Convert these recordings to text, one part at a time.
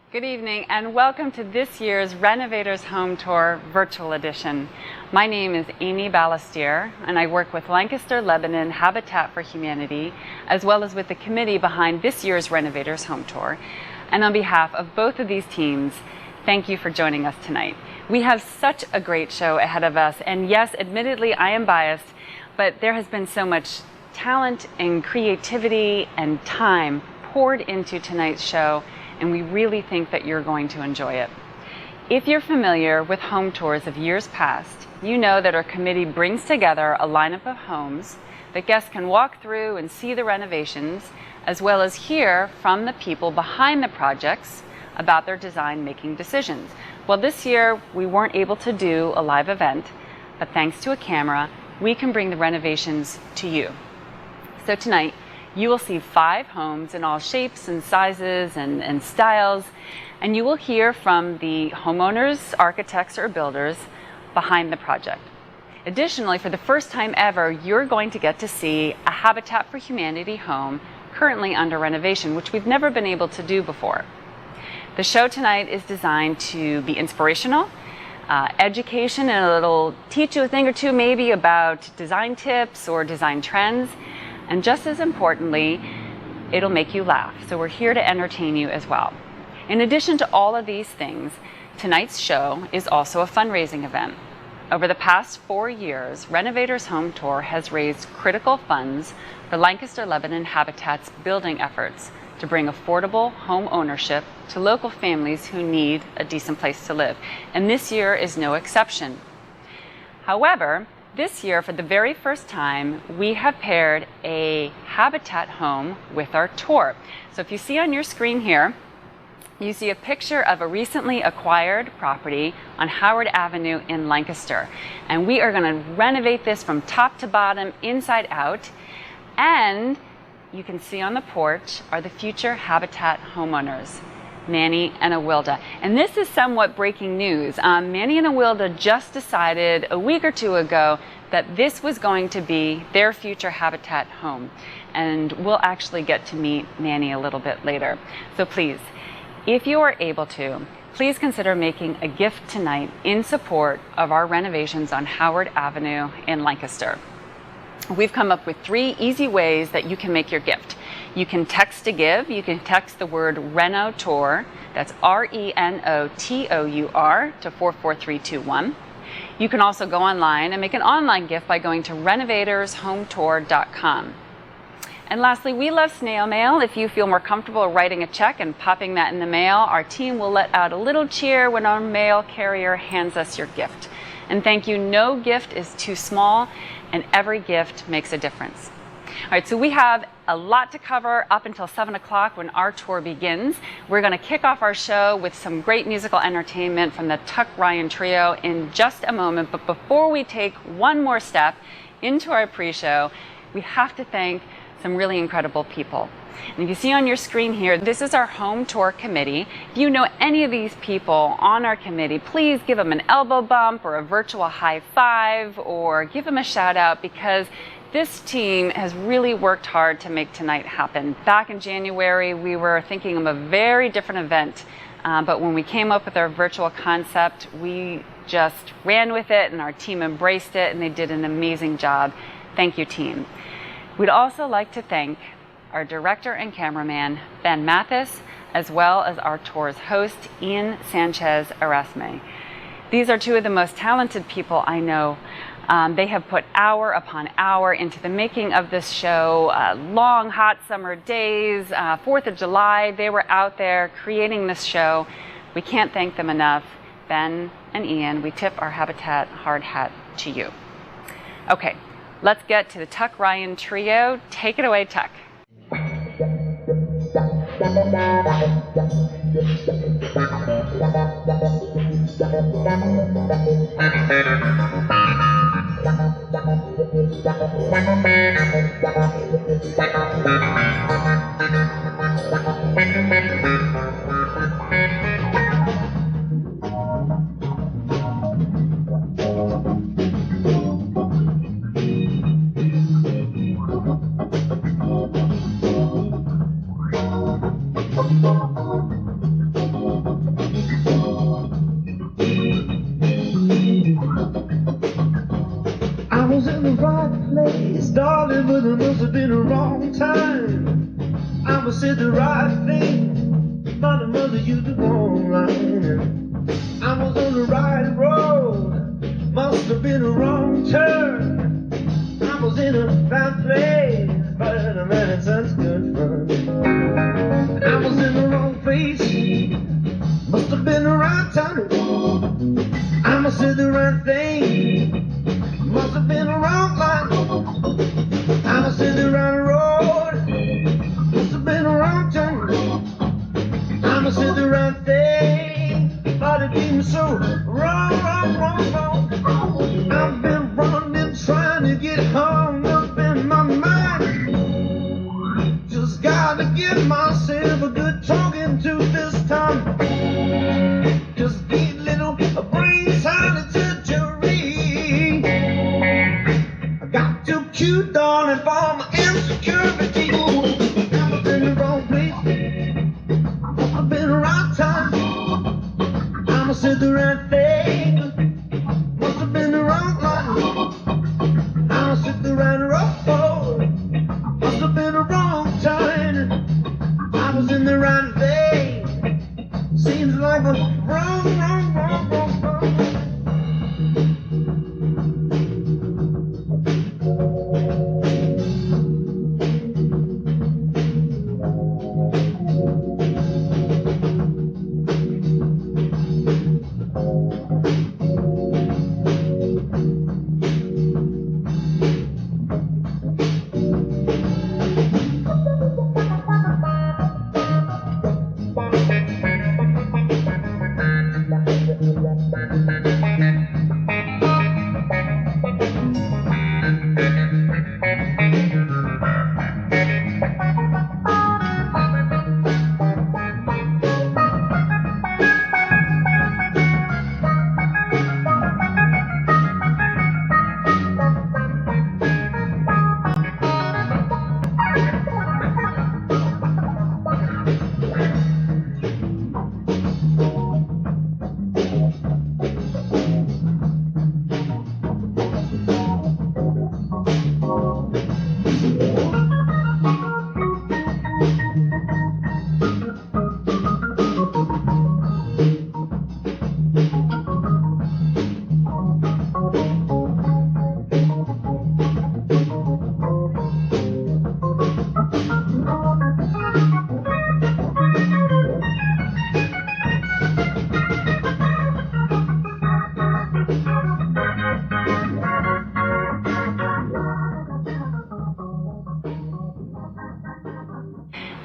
Good evening and welcome to this year's Renovators Home Tour Virtual Edition. My name is Amy Ballestier and I work with Lancaster, Lebanon Habitat for Humanity as well as with the committee behind this year's Renovators Home Tour. And on behalf of both of these teams, thank you for joining us tonight. We have such a great show ahead of us, and yes, admittedly I am biased, but there has been so much talent and creativity and time poured into tonight's show, and we really think that you're going to enjoy it. If you're familiar with home tours of years past, you know that our committee brings together a lineup of homes that guests can walk through and see the renovations, as well as hear from the people behind the projects about their design-making decisions. Well, this year we weren't able to do a live event, but thanks to a camera, we can bring the renovations to you. So tonight, you will see 5 homes in all shapes and sizes and styles, and you will hear from the homeowners, architects, or builders behind the project. Additionally, for the first time ever, you're going to get to see a Habitat for Humanity home currently under renovation, which we've never been able to do before. The show tonight is designed to be inspirational, education, and it'll teach you a thing or two maybe about design tips or design trends. And just as importantly, it'll make you laugh. So we're here to entertain you as well. In addition to all of these things, tonight's show is also a fundraising event. Over the past 4 years, Renovators Home Tour has raised critical funds for Lancaster, Lebanon Habitat's building efforts to bring affordable home ownership to local families who need a decent place to live. And this year is no exception. However, this year, for the very first time, we have paired a Habitat home with our tour. So if you see on your screen here, you see a picture of a recently acquired property on Howard Avenue in Lancaster. And we are going to renovate this from top to bottom, inside out. And you can see on the porch are the future Habitat homeowners, Manny and Awilda. And this is somewhat breaking news. Manny and Awilda just decided a week or two ago that this was going to be their future Habitat home. And we'll actually get to meet Manny a little bit later. So please, if you are able to, please consider making a gift tonight in support of our renovations on Howard Avenue in Lancaster. We've come up with 3 easy ways that you can make your gift. You can text to give. You can text the word Renotour, that's R-E-N-O-T-O-U-R, to 44321. You can also go online and make an online gift by going to renovatorshometour.com. And lastly, we love snail mail. If you feel more comfortable writing a check and popping that in the mail, our team will let out a little cheer when our mail carrier hands us your gift. And thank you, no gift is too small, and every gift makes a difference. All right, so we have a lot to cover up until 7 o'clock when our tour begins. We're going to kick off our show with some great musical entertainment from the Tuck Ryan Trio in just a moment. But before we take one more step into our pre-show, we have to thank some really incredible people. And if you see on your screen here, this is our home tour committee. If you know any of these people on our committee, please give them an elbow bump or a virtual high five or give them a shout out, because this team has really worked hard to make tonight happen. Back in January, we were thinking of a very different event, but when we came up with our virtual concept, we just ran with it and our team embraced it, and they did an amazing job. Thank you, team. We'd also like to thank our director and cameraman, Ben Mathis, as well as our tour's host, Ian Sanchez Erasme. These are 2 of the most talented people I know. They have put hour upon hour into the making of this show. Long, hot summer days, 4th of July, they were out there creating this show. We can't thank them enough. Ben and Ian, we tip our Habitat hard hat to you. Okay, let's get to the Tuck Ryan Trio. Take it away, Tuck. did the right thing. My mother used to go online, and I was on the right road. Must have been a wrong turn. I was in a bad place, but a man, it sounds good fun. I was in the wrong place. Must have been the right time. I must have said the right thing. Must have been the wrong line. I must have said the right road. Must have been the wrong turn. I must have said the right thing. But it seemed so wrong. I've been running, trying to get hung up in my mind. Just gotta give myself a good talking to this time. Just need a little brain silence surgery. I got too cute, darling, for my insecurity. I was in the wrong place. Must have been the right time. I must have said the right thing. Must have been the wrong line. I must have said the right road. Must have been the wrong time. I was in the right vein. Seems like a wrong.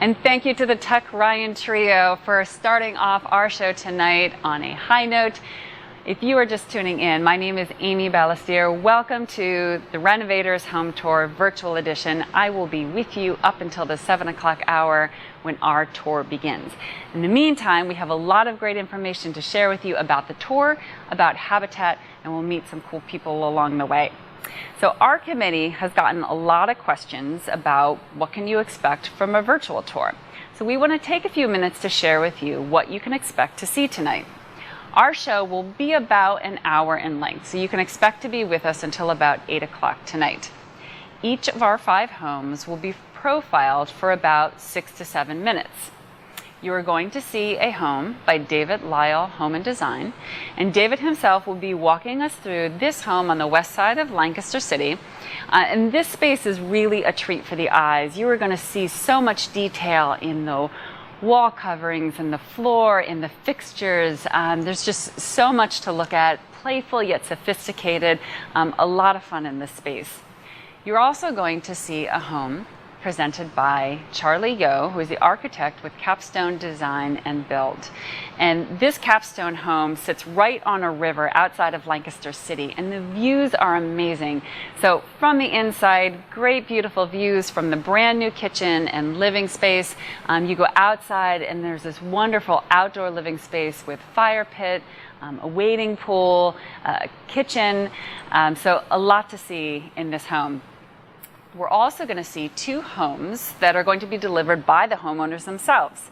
And thank you to the Tuck Ryan Trio for starting off our show tonight on a high note. If you are just tuning in, my name is Amy Ballastier. Welcome to the Renovators Home Tour Virtual Edition. I will be with you up until the 7 o'clock hour when our tour begins. In the meantime, we have a lot of great information to share with you about the tour, about Habitat, and we'll meet some cool people along the way. So our committee has gotten a lot of questions about what can you expect from a virtual tour. So we want to take a few minutes to share with you what you can expect to see tonight. Our show will be about an hour in length, so you can expect to be with us until about 8 o'clock tonight. Each of our 5 homes will be profiled for about 6 to 7 minutes. You are going to see a home by David Lyle Home and Design, and David himself will be walking us through this home on the west side of Lancaster City. And this space is really a treat for the eyes. You are going to see so much detail in the wall coverings, in the floor, in the fixtures. There's just so much to look at, playful yet sophisticated, a lot of fun in this space. You're also going to see a home presented by Charlie Yo, who is the architect with Capstone Design and Build. And this capstone home sits right on a river outside of Lancaster City, and the views are amazing. So from the inside, great beautiful views from the brand new kitchen and living space. You go outside and there's this wonderful outdoor living space with fire pit, a wading pool, a kitchen, so a lot to see in this home. We're also going to see 2 homes that are going to be delivered by the homeowners themselves.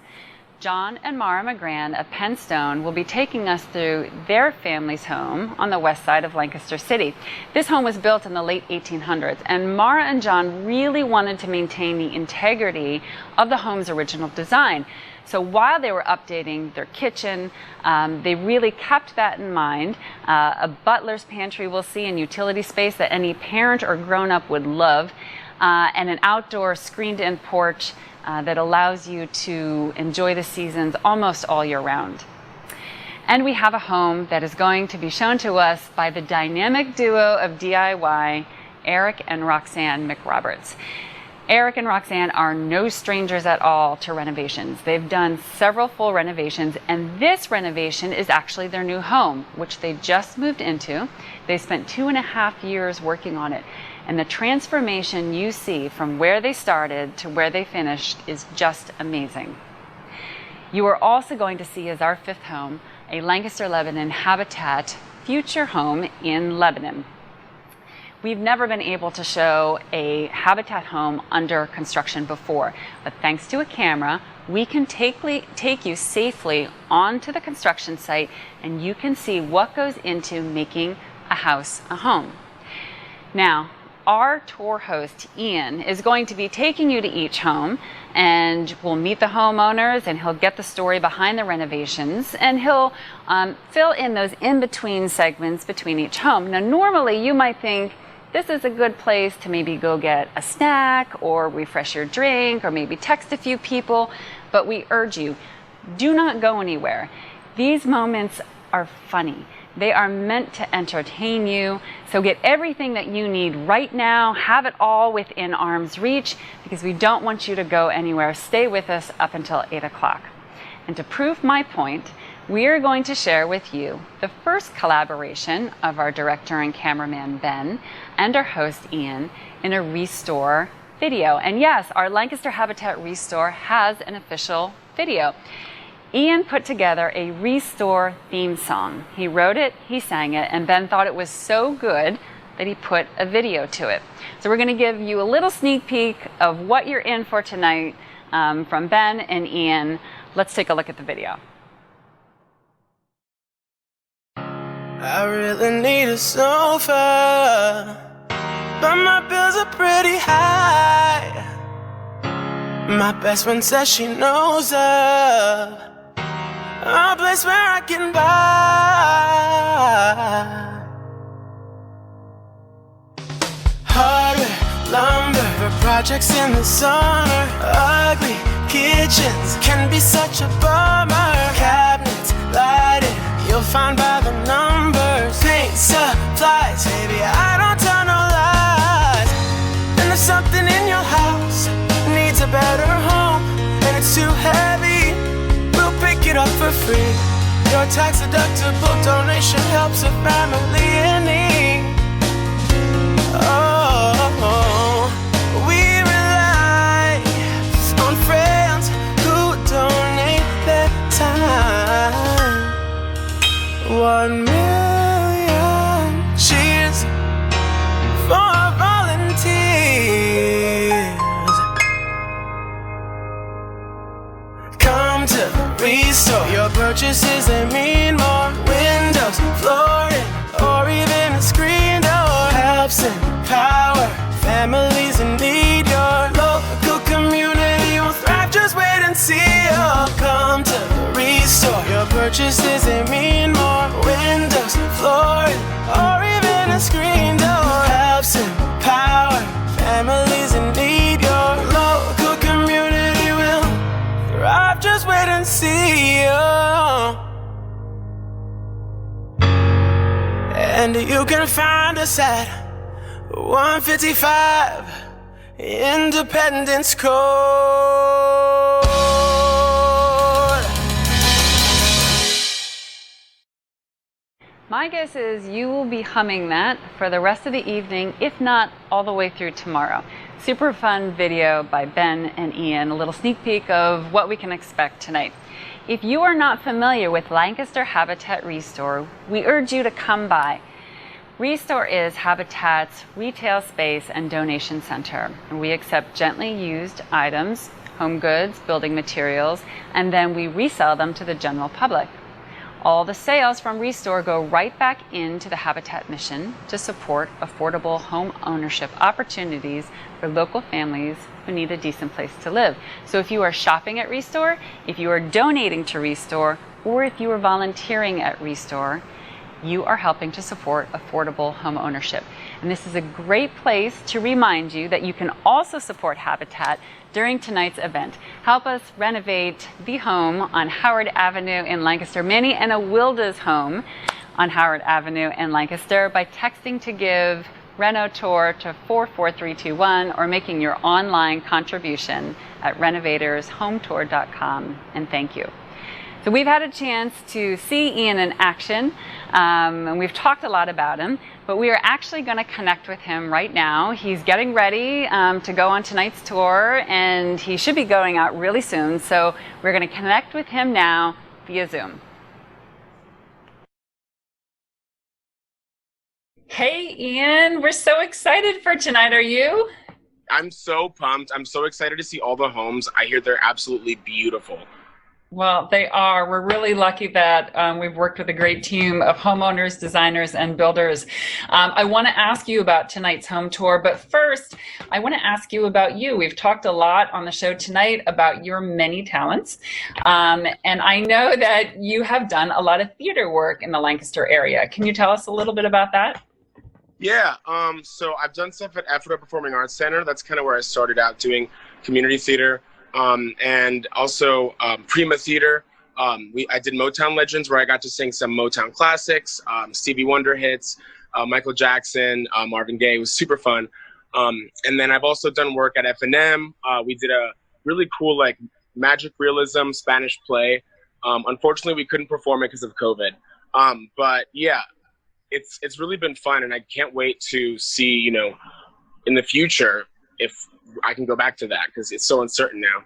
John and Mara McGran of Penstone will be taking us through their family's home on the west side of Lancaster City. This home was built in the late 1800s, and Mara and John really wanted to maintain the integrity of the home's original design. So while they were updating their kitchen, they really kept that in mind. A butler's pantry we'll see, and utility space that any parent or grown-up would love, and an outdoor screened-in porch that allows you to enjoy the seasons almost all year round. And we have a home that is going to be shown to us by the dynamic duo of DIY, Eric and Roxanne McRoberts. Eric and Roxanne are no strangers at all to renovations. They've done several full renovations, and this renovation is actually their new home, which they just moved into. They spent 2.5 years working on it, and the transformation you see from where they started to where they finished is just amazing. You are also going to see as our fifth home, a Lancaster, Lebanon Habitat future home in Lebanon. We've never been able to show a Habitat home under construction before, but thanks to a camera, we can take you safely onto the construction site, and you can see what goes into making a house a home. Now, our tour host, Ian, is going to be taking you to each home, and we'll meet the homeowners, and he'll get the story behind the renovations, and he'll fill in those in-between segments between each home. Now, normally you might think, this is a good place to maybe go get a snack or refresh your drink or maybe text a few people, but we urge you, do not go anywhere. These moments are funny. They are meant to entertain you, so get everything that you need right now, have it all within arm's reach, because we don't want you to go anywhere. Stay with us up until 8 o'clock. And to prove my point, we are going to share with you the first collaboration of our director and cameraman, Ben, and our host, Ian, in a Restore video. And yes, our Lancaster Habitat Restore has an official video. Ian put together a Restore theme song. He wrote it, he sang it, and Ben thought it was so good that he put a video to it. So we're going to give you a little sneak peek of what you're in for tonight from Ben and Ian. Let's take a look at the video. I really need a sofa, but my bills are pretty high. My best friend says she knows of a place where I can buy hardware, lumber for projects in the summer. Ugly kitchens can be such a bummer. Cabinets lighted, you'll find by the numbers. Paint supplies, baby, I don't tell no lies. And if something in your house needs a better home and it's too heavy, we'll pick it up for free. Your tax-deductible donation helps a family in need. Oh, we rely on friends who donate their time. 1 million cheers for volunteers. Come to Restore. Your purchases, they mean more. Windows, flooring, or even a screen door. Helps empower families in need. Your local community will thrive. Just wait and see. Oh, come to Restore. Your purchases, they mean more. Windows, flooring, or even a screen door. Helps empower families in need. Your local community will thrive. Just wait and see. Oh. And you can find us at 155 Independence Code. My guess is you will be humming that for the rest of the evening, if not all the way through tomorrow. Super fun video by Ben and Ian, a little sneak peek of what we can expect tonight. If you are not familiar with Lancaster Habitat Restore, we urge you to come by. Restore is Habitat's retail space and donation center. We accept gently used items, home goods, building materials, and then we resell them to the general public. All the sales from Restore go right back into the Habitat mission to support affordable home ownership opportunities for local families who need a decent place to live. So if you are shopping at Restore, if you are donating to Restore, or if you are volunteering at Restore, you are helping to support affordable home ownership. And this is a great place to remind you that you can also support Habitat during tonight's event. Help us renovate the home on Howard Avenue in Lancaster, Manny and Awilda's home on Howard Avenue in Lancaster by texting to give Reno Tour to 44321 or making your online contribution at renovatorshometour.com. And thank you. So we've had a chance to see Ian in action, and we've talked a lot about him, but we are actually going to connect with him right now. He's getting ready to go on tonight's tour, and he should be going out really soon. So we're going to connect with him now via Zoom. Hey, Ian, we're so excited for tonight. Are you? I'm so pumped. I'm so excited to see all the homes. I hear they're absolutely beautiful. Well, they are. We're really lucky that we've worked with a great team of homeowners, designers, and builders. I want to ask you about tonight's home tour, but first, I want to ask you about you. We've talked a lot on the show tonight about your many talents, and I know that you have done a lot of theater work in the Lancaster area. Can you tell us a little bit about that? Yeah, so I've done stuff at Ephrata Performing Arts Center. That's kind of where I started out doing community theater. And also Prima Theater. I did Motown Legends, where I got to sing some Motown classics, Stevie Wonder hits, Michael Jackson, Marvin Gaye. It was super fun. And then I've also done work at F&M. We did a really cool like magic realism Spanish play. Unfortunately, we couldn't perform it because of COVID. But yeah, it's really been fun, and I can't wait to see, in the future if I can go back to that, because it's so uncertain now.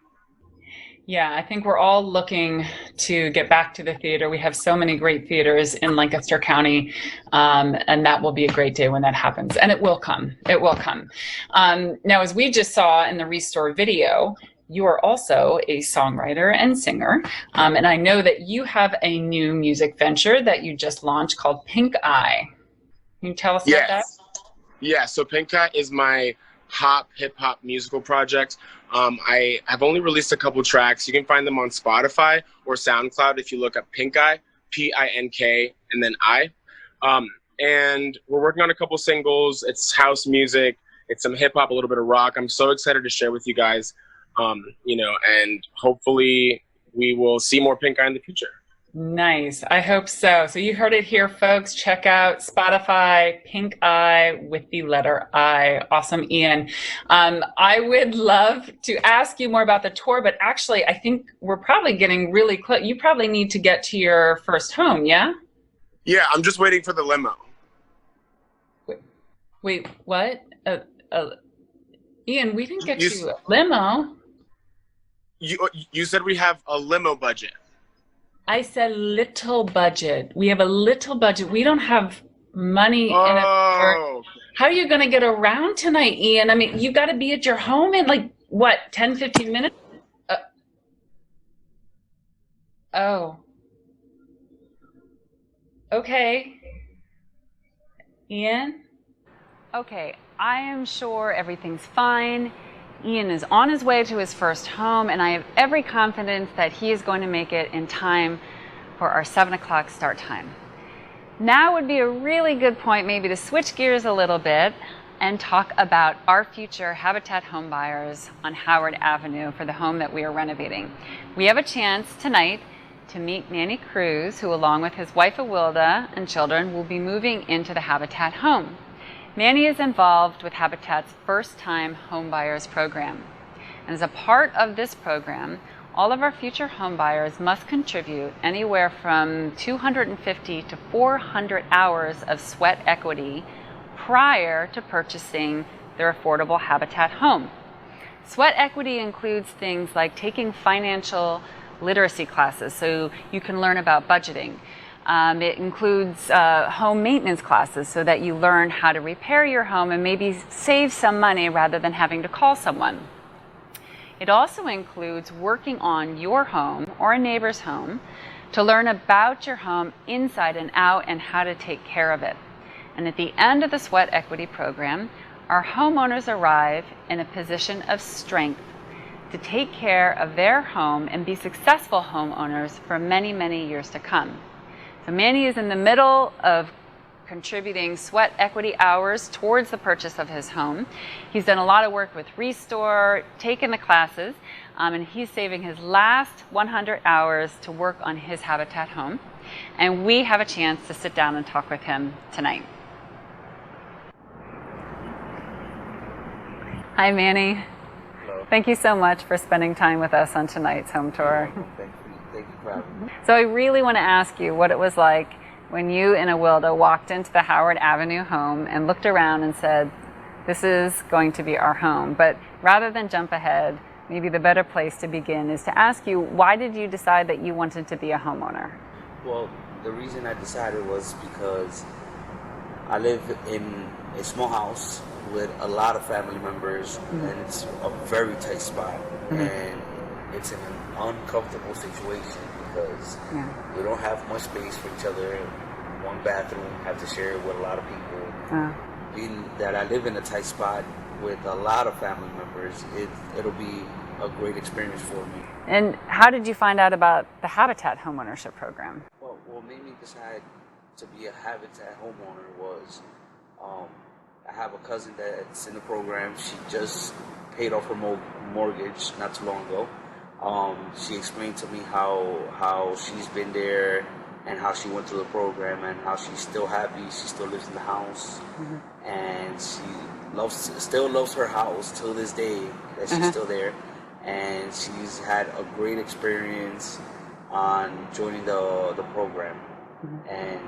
Yeah, I think we're all looking to get back to the theater. We have so many great theaters in Lancaster County, and that will be a great day when that happens. And it will come. It will come. Now, as we just saw in the Restore video, you are also a songwriter and singer. And I know that you have a new music venture that you just launched called Pink Eye. Can you tell us about that? Yeah, so Pink Eye is my hip hop musical project. I have only released a couple tracks. You can find them on Spotify or SoundCloud if you look up Pink Eye, P-I-N-K, and then I. And we're working on a couple singles. It's house music. It's some hip hop, a little bit of rock. I'm so excited to share with you guys, and hopefully we will see more Pink Eye in the future. Nice. I hope so. So you heard it here, folks. Check out Spotify, Pink Eye with the letter I. Awesome, Ian. I would love to ask you more about the tour, but actually, I think we're probably getting really close. You probably need to get to your first home, yeah? Yeah, I'm just waiting for the limo. Wait, what? Ian, we didn't get you a limo. You said we have a limo budget. I said little budget. We have a little budget. We don't have money in a car. How are you going to get around tonight, Ian? I mean, you got to be at your home in like, what, 10, 15 minutes? Oh. Okay. Ian? Okay, I am sure everything's fine. Ian is on his way to his first home, and I have every confidence that he is going to make it in time for our 7 o'clock start time. Now would be a really good point maybe to switch gears a little bit and talk about our future Habitat home buyers on Howard Avenue for the home that we are renovating. We have a chance tonight to meet Manny Cruz, who along with his wife Awilda and children will be moving into the Habitat home. Manny is involved with Habitat's First Time Homebuyers program. And as a part of this program, all of our future homebuyers must contribute anywhere from 250 to 400 hours of sweat equity prior to purchasing their affordable Habitat home. Sweat equity includes things like taking financial literacy classes so you can learn about budgeting. It includes home maintenance classes so that you learn how to repair your home and maybe save some money rather than having to call someone. It also includes working on your home or a neighbor's home to learn about your home inside and out and how to take care of it. And at the end of the Sweat Equity program, our homeowners arrive in a position of strength to take care of their home and be successful homeowners for many, many years to come. So Manny is in the middle of contributing sweat equity hours towards the purchase of his home. He's done a lot of work with Restore, taken the classes, and he's saving his last 100 hours to work on his Habitat home. And we have a chance to sit down and talk with him tonight. Hi, Manny. Hello. Thank you so much for spending time with us on tonight's home tour. Thank you for having me. So I really want to ask you what it was like when you and Awilda walked into the Howard Avenue home and looked around and said, this is going to be our home. But rather than jump ahead, maybe the better place to begin is to ask you, why did you decide that you wanted to be a homeowner? Well, the reason I decided was because I live in a small house with a lot of family members, and it's a very tight spot, and it's in an uncomfortable situation because we don't have much space for each other. One bathroom, have to share it with a lot of people. Being that I live in a tight spot with a lot of family members, it'll be a great experience for me. And how did you find out about the Habitat homeownership program? Well, what made me decide to be a Habitat homeowner was I have a cousin that's in the program. She just paid off her mortgage not too long ago. She explained to me how she's been there and how she went through the program and how she's still happy. She still lives in the house, and she still loves her house till this day that she's still there. And she's had a great experience on joining the program. And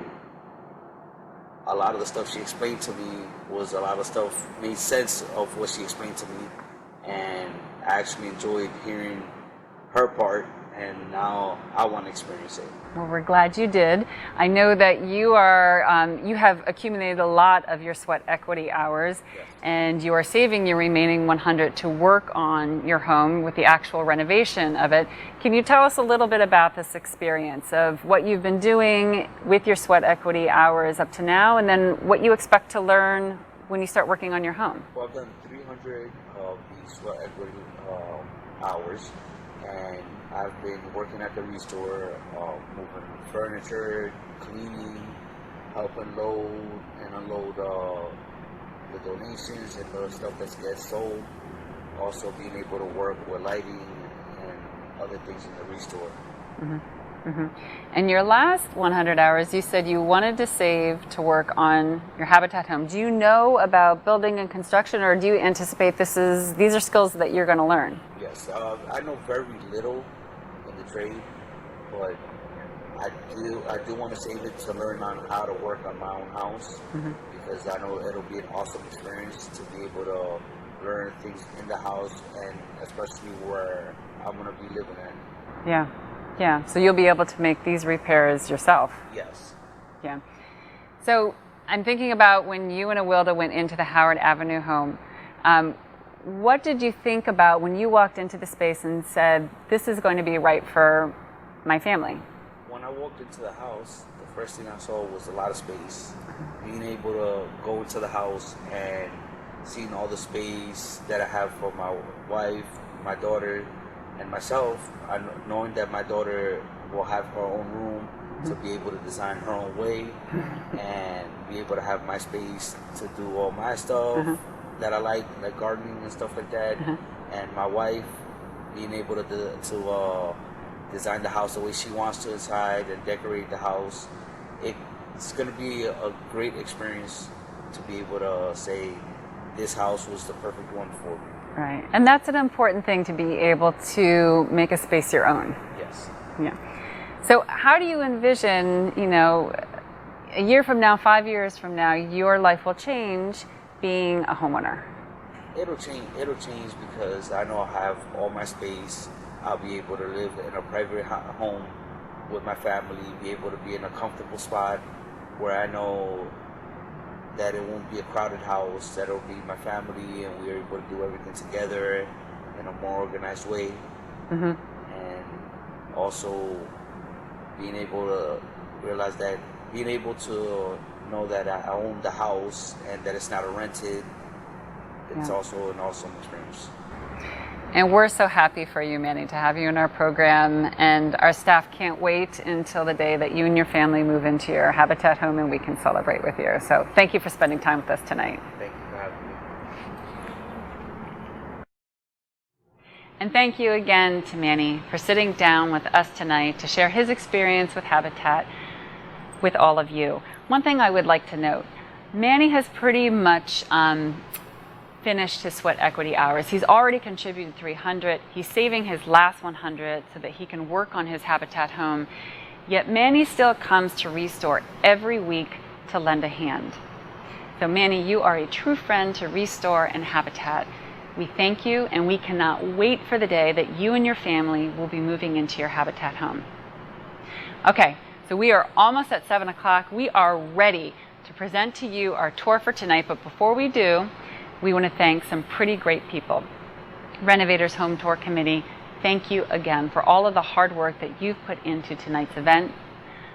a lot of the stuff she explained to me made sense of what she explained to me, and I actually enjoyed hearing her part, and now I want to experience it. Well, we're glad you did. I know that you are you have accumulated a lot of your sweat equity hours, and you are saving your remaining 100 to work on your home with the actual renovation of it. Can you tell us a little bit about this experience of what you've been doing with your sweat equity hours up to now, and then what you expect to learn when you start working on your home? Well, I've done 300 of these sweat equity hours, and I've been working at the Restore, moving furniture, cleaning, helping load and unload the donations and the stuff that gets sold. Also being able to work with lighting and other things in the Restore. And your last 100 hours, you said you wanted to save to work on your Habitat home. Do you know about building and construction, or do you anticipate these are skills that you're going to learn? Yes, I know very little in the trade, but I do want to save it to learn on how to work on my own house, because I know it'll be an awesome experience to be able to learn things in the house, and especially where I'm going to be living in. Yeah, so you'll be able to make these repairs yourself. Yes. Yeah. So I'm thinking about when you and Awilda went into the Howard Avenue home. What did you think about when you walked into the space and said, this is going to be right for my family? When I walked into the house, the first thing I saw was a lot of space. Being able to go into the house and seeing all the space that I have for my wife, my daughter, and myself, knowing that my daughter will have her own room to be able to design her own way and be able to have my space to do all my stuff that I like gardening and stuff like that, and my wife being able to design the house the way she wants to inside and decorate the house. It's going to be a great experience to be able to say this house was the perfect one for me. Right, and that's an important thing, to be able to make a space your own. Yes. Yeah. So how do you envision, a year from now, 5 years from now, your life will change being a homeowner? It'll change because I know I'll have all my space. I'll be able to live in a private home with my family, be able to be in a comfortable spot where I know that it won't be a crowded house, that it'll be my family and we're able to do everything together, and in a more organized way. Mm-hmm. And also being able to realize that, being able to know that I own the house and that it's not a rented, it's also an awesome experience. And we're so happy for you, Manny, to have you in our program, and our staff can't wait until the day that you and your family move into your Habitat home and we can celebrate with you. So thank you for spending time with us tonight. Thank you for having me. And thank you again to Manny for sitting down with us tonight to share his experience with Habitat with all of you. One thing I would like to note, Manny has pretty much finished his sweat equity hours. He's already contributed 300. He's saving his last 100 so that he can work on his Habitat home. Yet Manny still comes to Restore every week to lend a hand. So Manny, you are a true friend to Restore and Habitat. We thank you, and we cannot wait for the day that you and your family will be moving into your Habitat home. Okay, so we are almost at 7 o'clock. We are ready to present to you our tour for tonight, but before we do, we want to thank some pretty great people. Renovators Home Tour Committee, thank you again for all of the hard work that you've put into tonight's event.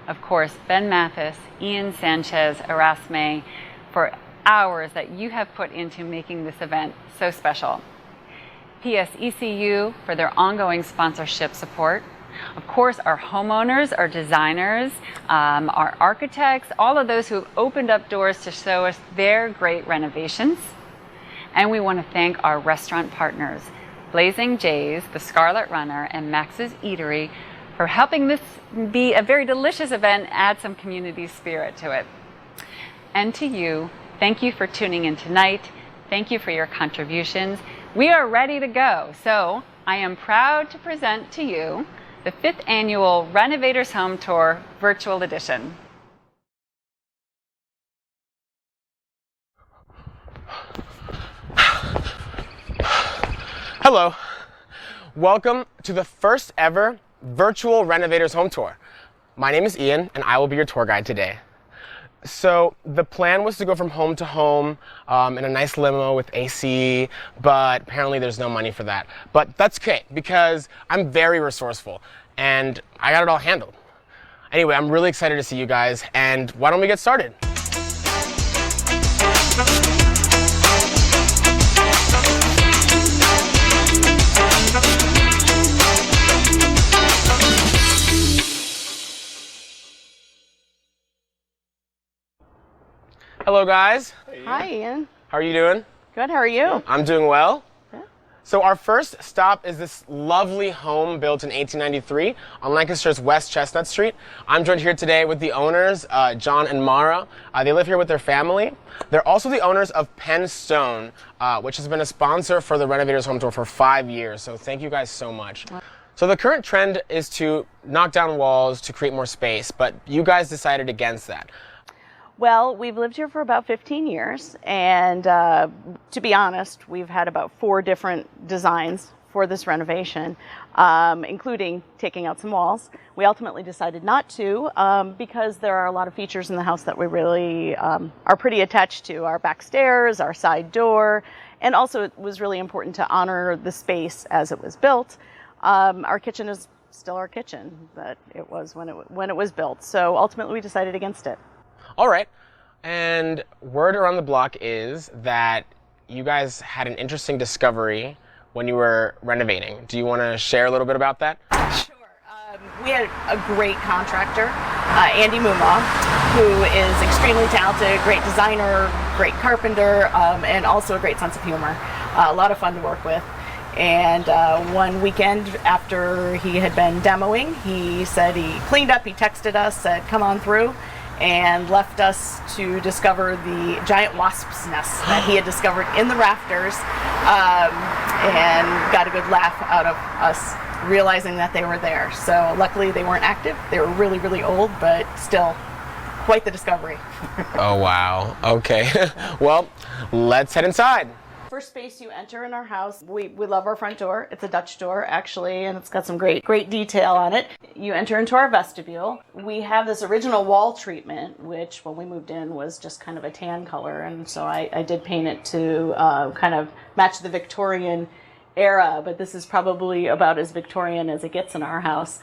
Of course, Ben Mathis, Ian Sanchez, Erasme, for hours that you have put into making this event so special. PSECU for their ongoing sponsorship support. Of course, our homeowners, our designers, our architects, all of those who have opened up doors to show us their great renovations. And we want to thank our restaurant partners, Blazing Jays, the Scarlet Runner, and Max's Eatery, for helping this be a very delicious event, add some community spirit to it. And to you, thank you for tuning in tonight. Thank you for your contributions. We are ready to go. So I am proud to present to you the 5th annual Renovators Home Tour Virtual Edition. Hello, welcome to the first ever virtual Renovators Home Tour. My name is Ian and I will be your tour guide today. So the plan was to go from home to home in a nice limo with AC, but apparently there's no money for that. But that's okay because I'm very resourceful and I got it all handled. Anyway, I'm really excited to see you guys, and why don't we get started? Hello guys. Hi, Ian. How are you doing? Good, how are you? I'm doing well. Good. So our first stop is this lovely home built in 1893 on Lancaster's West Chestnut Street. I'm joined here today with the owners, John and Mara. They live here with their family. They're also the owners of Penn Stone, which has been a sponsor for the Renovators Home Tour for 5 years. So thank you guys so much. So the current trend is to knock down walls to create more space, but you guys decided against that. Well, we've lived here for about 15 years, and to be honest, we've had about 4 different designs for this renovation, including taking out some walls. We ultimately decided not to because there are a lot of features in the house that we really are pretty attached to. Our back stairs, our side door, and also it was really important to honor the space as it was built. Our kitchen is still our kitchen, but it was when it was built. So ultimately we decided against it. All right, and word around the block is that you guys had an interesting discovery when you were renovating. Do you want to share a little bit about that? Sure. We had a great contractor, Andy Muma, who is extremely talented, great designer, great carpenter, and also a great sense of humor. A lot of fun to work with. And one weekend after he had been demoing, he said he cleaned up, he texted us, said, come on through, and left us to discover the giant wasp's nest that he had discovered in the rafters, and got a good laugh out of us realizing that they were there. So luckily they weren't active. They were really, really old, but still quite the discovery. Oh, wow. Okay. Well, let's head inside. First space you enter in our house, we love our front door. It's a Dutch door, actually, and it's got some great detail on it. You enter into our vestibule. We have this original wall treatment, which when we moved in was just kind of a tan color, and so I did paint it to kind of match the Victorian era, but this is probably about as Victorian as it gets in our house,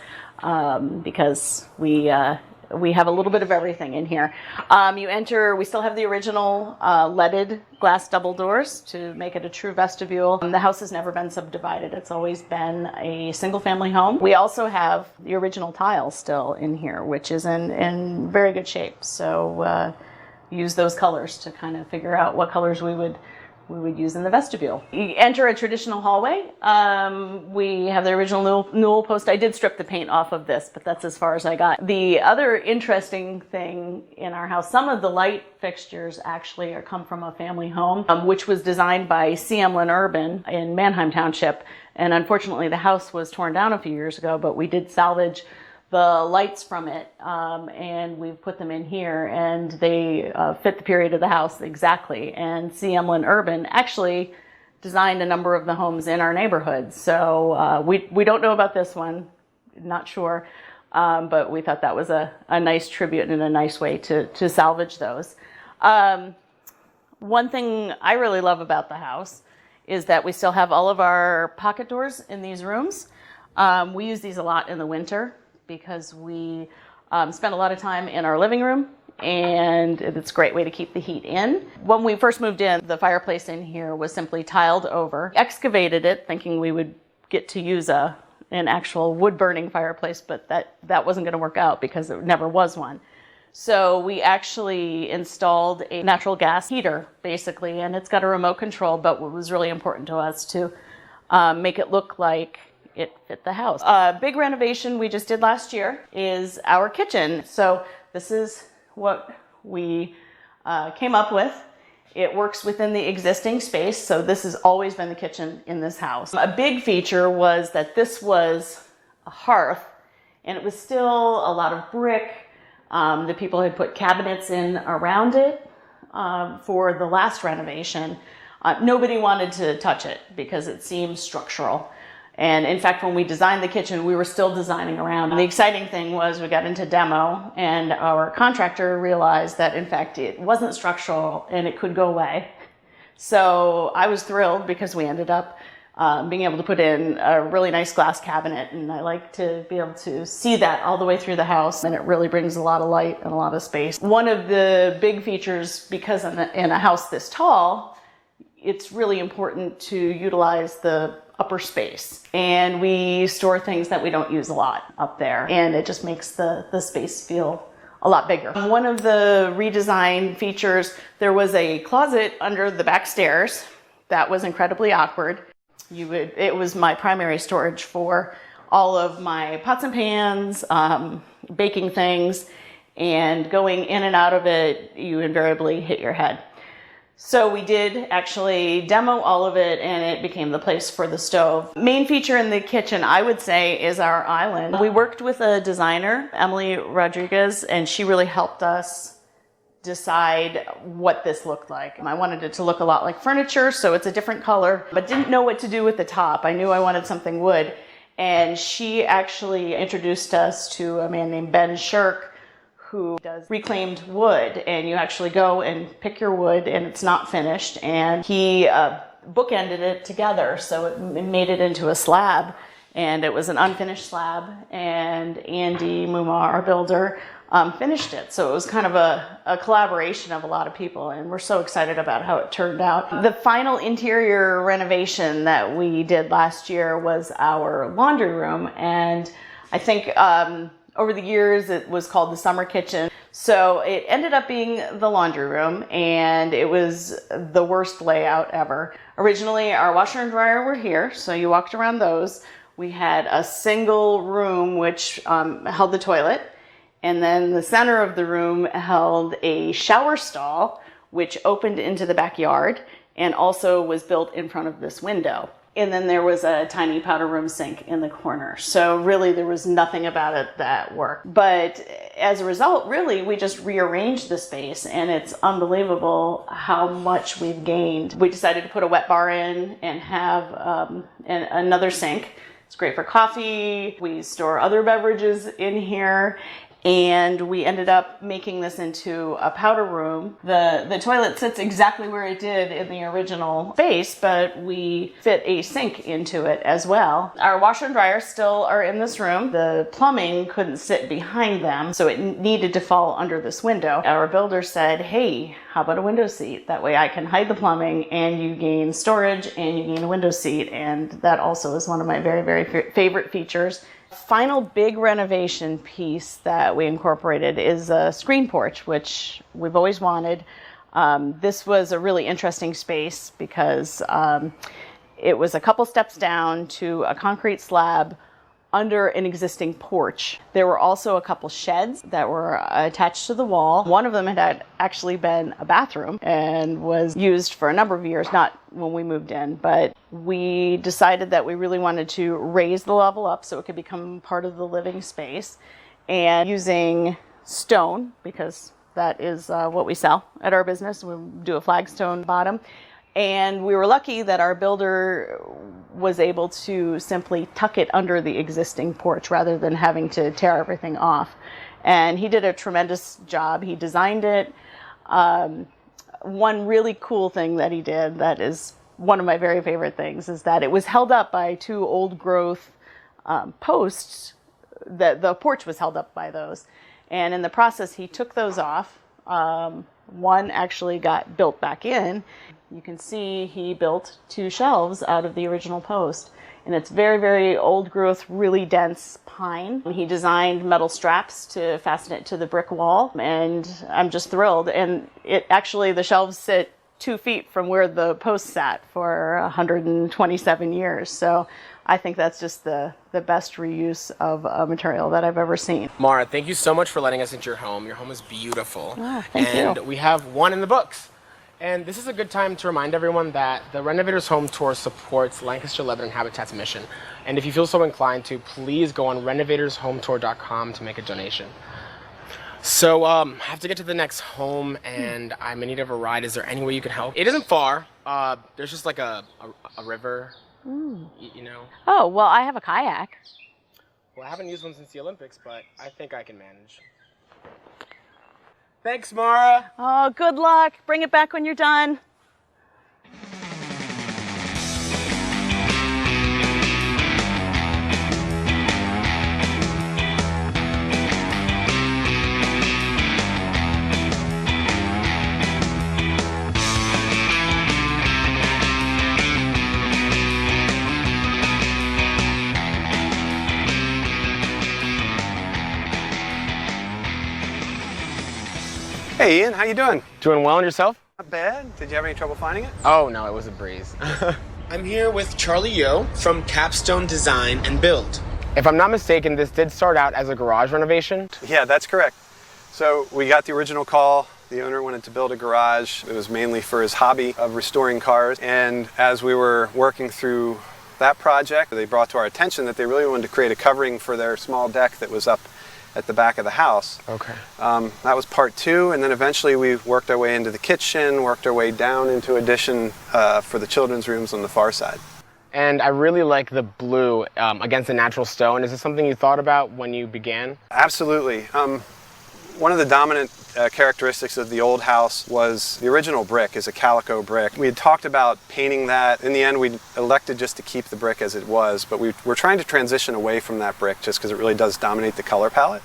because we have a little bit of everything in here. You enter, we still have the original leaded glass double doors to make it a true vestibule. The house has never been subdivided. It's always been a single family home. We also have the original tile still in here, which is in very good shape. So use those colors to kind of figure out what colors we would use in the vestibule. You enter a traditional hallway. We have the original newel post. I did strip the paint off of this, but that's as far as I got. The other interesting thing in our house, some of the light fixtures actually come from a family home, which was designed by C. Emlyn Urban in Manheim Township. And unfortunately, the house was torn down a few years ago, but we did salvage the lights from it, and we've put them in here, and they fit the period of the house exactly. And C. Emlyn Urban actually designed a number of the homes in our neighborhood. So we don't know about this one, not sure, but we thought that was a nice tribute and a nice way to salvage those. One thing I really love about the house is that we still have all of our pocket doors in these rooms. We use these a lot in the winter, because we spend a lot of time in our living room, and it's a great way to keep the heat in. When we first moved in, the fireplace in here was simply tiled over. Excavated it, thinking we would get to use an actual wood-burning fireplace, but that wasn't going to work out because there never was one. So we actually installed a natural gas heater, basically, and it's got a remote control, but what was really important to us to make it look like it fit the house. A big renovation we just did last year is our kitchen. So this is what we came up with. It works within the existing space, so this has always been the kitchen in this house. A big feature was that this was a hearth, and it was still a lot of brick. The people had put cabinets in around it for the last renovation. Nobody wanted to touch it because it seemed structural. And in fact, when we designed the kitchen, we were still designing around. The exciting thing was we got into demo, and our contractor realized that in fact it wasn't structural and it could go away. So I was thrilled because we ended up being able to put in a really nice glass cabinet, and I like to be able to see that all the way through the house, and it really brings a lot of light and a lot of space. One of the big features, because in a house this tall, it's really important to utilize the upper space, and we store things that we don't use a lot up there, and it just makes the space feel a lot bigger. One of the redesign features, there was a closet under the back stairs that was incredibly awkward. It was my primary storage for all of my pots and pans, baking things, and going in and out of it, you invariably hit your head. So we did actually demo all of it, and it became the place for the stove. Main feature in the kitchen, I would say, is our island. We worked with a designer, Emily Rodriguez, and she really helped us decide what this looked like. I wanted it to look a lot like furniture, so it's a different color, but didn't know what to do with the top. I knew I wanted something wood, and she actually introduced us to a man named Ben Shirk, who does reclaimed wood, and you actually go and pick your wood and it's not finished, and he bookended it together, so it made it into a slab, and it was an unfinished slab, and Andy Muma, our builder, finished it. So it was kind of a collaboration of a lot of people, and we're so excited about how it turned out. The final interior renovation that we did last year was our laundry room, and I think over the years, it was called the summer kitchen. So it ended up being the laundry room, and it was the worst layout ever. Originally, our washer and dryer were here, so you walked around those. We had a single room which held the toilet, and then the center of the room held a shower stall which opened into the backyard and also was built in front of this window. And then there was a tiny powder room sink in the corner. So really there was nothing about it that worked. But as a result, really, we just rearranged the space, and it's unbelievable how much we've gained. We decided to put a wet bar in and have another sink. It's great for coffee. We store other beverages in here. and we ended up making this into a powder room. The toilet sits exactly where it did in the original space, but we fit a sink into it as well. Our washer and dryer still are in this room. The plumbing couldn't sit behind them, so it needed to fall under this window. Our builder said, hey, how about a window seat? That way I can hide the plumbing and you gain storage and you gain a window seat, and that also is one of my very, very favorite features. Final big renovation piece that we incorporated is a screen porch, which we've always wanted. This was a really interesting space because it was a couple steps down to a concrete slab under an existing porch. There were also a couple sheds that were attached to the wall. One of them had actually been a bathroom and was used for a number of years, not when we moved in, but we decided that we really wanted to raise the level up so it could become part of the living space, and using stone, because that is what we sell at our business. We do a flagstone bottom. And we were lucky that our builder was able to simply tuck it under the existing porch rather than having to tear everything off. And he did a tremendous job. He designed it. One really cool thing that he did that is one of my very favorite things is that it was held up by two old growth posts. The porch was held up by those. And in the process, he took those off. One actually got built back in. You can see he built two shelves out of the original post. And it's very, very old growth, really dense pine. He designed metal straps to fasten it to the brick wall, and I'm just thrilled. And it actually, the shelves sit 2 feet from where the post sat for 127 years. So I think that's just the best reuse of a material that I've ever seen. Mara, thank you so much for letting us into your home. Your home is beautiful. Oh, thank you. And we have one in the books. And this is a good time to remind everyone that the Renovators Home Tour supports Lancaster Lebanon Habitat's mission. And if you feel so inclined to, please go on renovatorshometour.com to make a donation. So I have to get to the next home, and I'm in need of a ride. Is there any way you can help? It isn't far. There's just like a river, you know. Oh, well, I have a kayak. Well, I haven't used one since the Olympics, but I think I can manage. Thanks, Mara. Oh, good luck. Bring it back when you're done. Hey Ian, how you doing? Doing well, and yourself? Not bad. Did you have any trouble finding it? Oh, no, it was a breeze. I'm here with Charlie Yo from Capstone Design and Build. If I'm not mistaken, this did start out as a garage renovation. Yeah, that's correct. So we got the original call. The owner wanted to build a garage. It was mainly for his hobby of restoring cars. And as we were working through that project, they brought to our attention that they really wanted to create a covering for their small deck that was up at the back of the house. Okay. That was part two, and then eventually we worked our way into the kitchen, worked our way down into addition for the children's rooms on the far side. And I really like the blue against the natural stone. Is this something you thought about when you began? Absolutely. One of the dominant characteristics of the old house was the original brick is a calico brick. We had talked about painting that. In the end, we elected just to keep the brick as it was, but we're trying to transition away from that brick just because it really does dominate the color palette.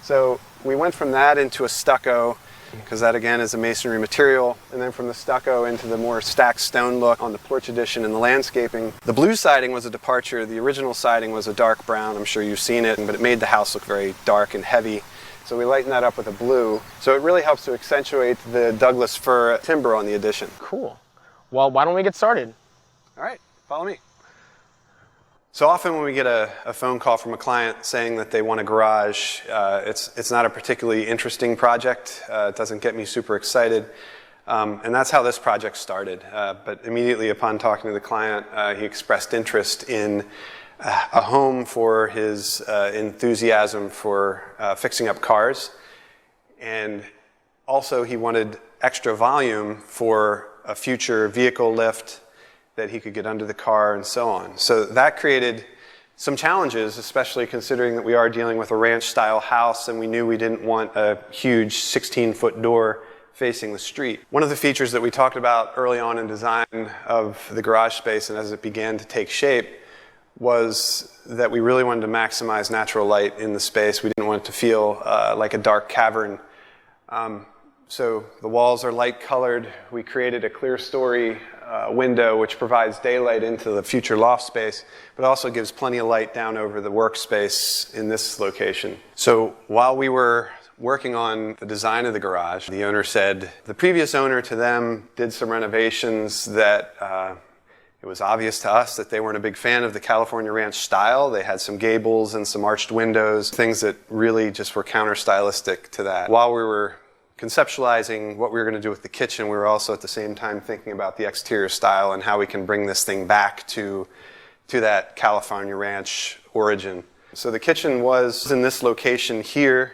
So we went from that into a stucco, because that again is a masonry material, and then from the stucco into the more stacked stone look on the porch addition and the landscaping. The blue siding was a departure. The original siding was a dark brown. I'm sure you've seen it, but it made the house look very dark and heavy. So we lightened that up with a blue. So it really helps to accentuate the Douglas fir timber on the addition. Cool. Well, why don't we get started? All right, follow me. So often when we get a phone call from a client saying that they want a garage, it's not a particularly interesting project. It doesn't get me super excited. And that's how this project started. But immediately upon talking to the client, he expressed interest in a home for his enthusiasm for fixing up cars. And also he wanted extra volume for a future vehicle lift that he could get under the car and so on. So that created some challenges, especially considering that we are dealing with a ranch-style house and we knew we didn't want a huge 16-foot door facing the street. One of the features that we talked about early on in design of the garage space and as it began to take shape was that we really wanted to maximize natural light in the space. We didn't want it to feel like a dark cavern. So the walls are light colored. We created a clear story window which provides daylight into the future loft space, but also gives plenty of light down over the workspace in this location. So while we were working on the design of the garage, the owner said the previous owner to them did some renovations that it was obvious to us that they weren't a big fan of the California ranch style. They had some gables and some arched windows, things that really just were counter-stylistic to that. While we were conceptualizing what we were going to do with the kitchen, we were also at the same time thinking about the exterior style and how we can bring this thing back to that California ranch origin. So the kitchen was in this location here.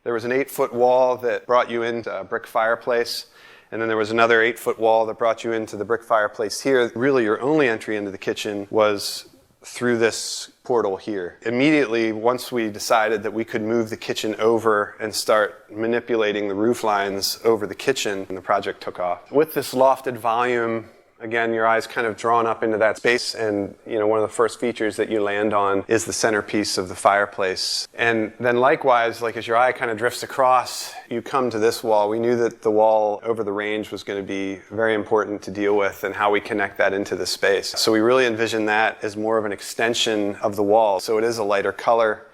There was an 8-foot wall that brought you into a brick fireplace, and then there was another 8-foot wall that brought you into the brick fireplace here. Really, your only entry into the kitchen was through this portal here. Immediately, once we decided that we could move the kitchen over and start manipulating the roof lines over the kitchen, and the project took off. With this lofted volume, again, your eye's kind of drawn up into that space, and one of the first features that you land on is the centerpiece of the fireplace. And then likewise, like as your eye kind of drifts across, you come to this wall. We knew that the wall over the range was going to be very important to deal with and how we connect that into the space. So we really envisioned that as more of an extension of the wall. So it is a lighter color.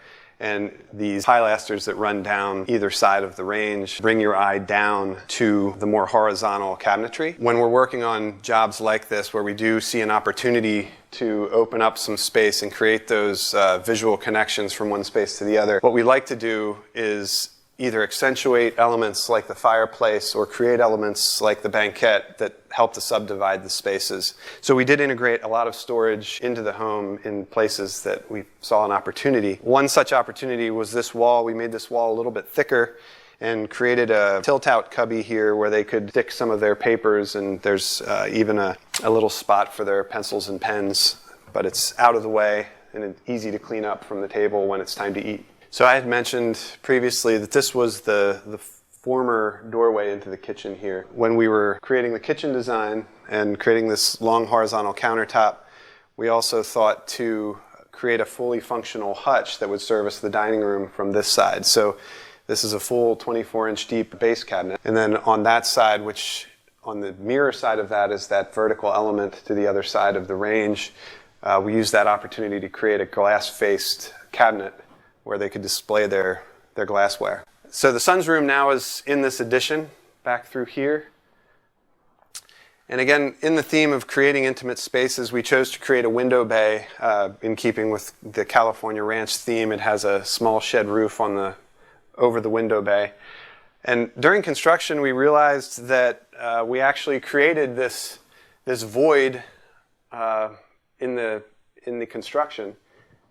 And these pilasters that run down either side of the range bring your eye down to the more horizontal cabinetry. When we're working on jobs like this, where we do see an opportunity to open up some space and create those visual connections from one space to the other, what we like to do is either accentuate elements like the fireplace or create elements like the banquette that help to subdivide the spaces. So we did integrate a lot of storage into the home in places that we saw an opportunity. One such opportunity was this wall. We made this wall a little bit thicker and created a tilt-out cubby here where they could stick some of their papers, and there's even a little spot for their pencils and pens, but it's out of the way and it's easy to clean up from the table when it's time to eat. So I had mentioned previously that this was the former doorway into the kitchen here. When we were creating the kitchen design and creating this long horizontal countertop, we also thought to create a fully functional hutch that would service the dining room from this side. So this is a full 24-inch deep base cabinet. And then on that side, which on the mirror side of that is that vertical element to the other side of the range, we used that opportunity to create a glass-faced cabinet where they could display their glassware. So the son's room now is in this addition, back through here. And again, in the theme of creating intimate spaces, we chose to create a window bay in keeping with the California ranch theme. It has a small shed roof over the window bay. And during construction, we realized that we actually created this void in the construction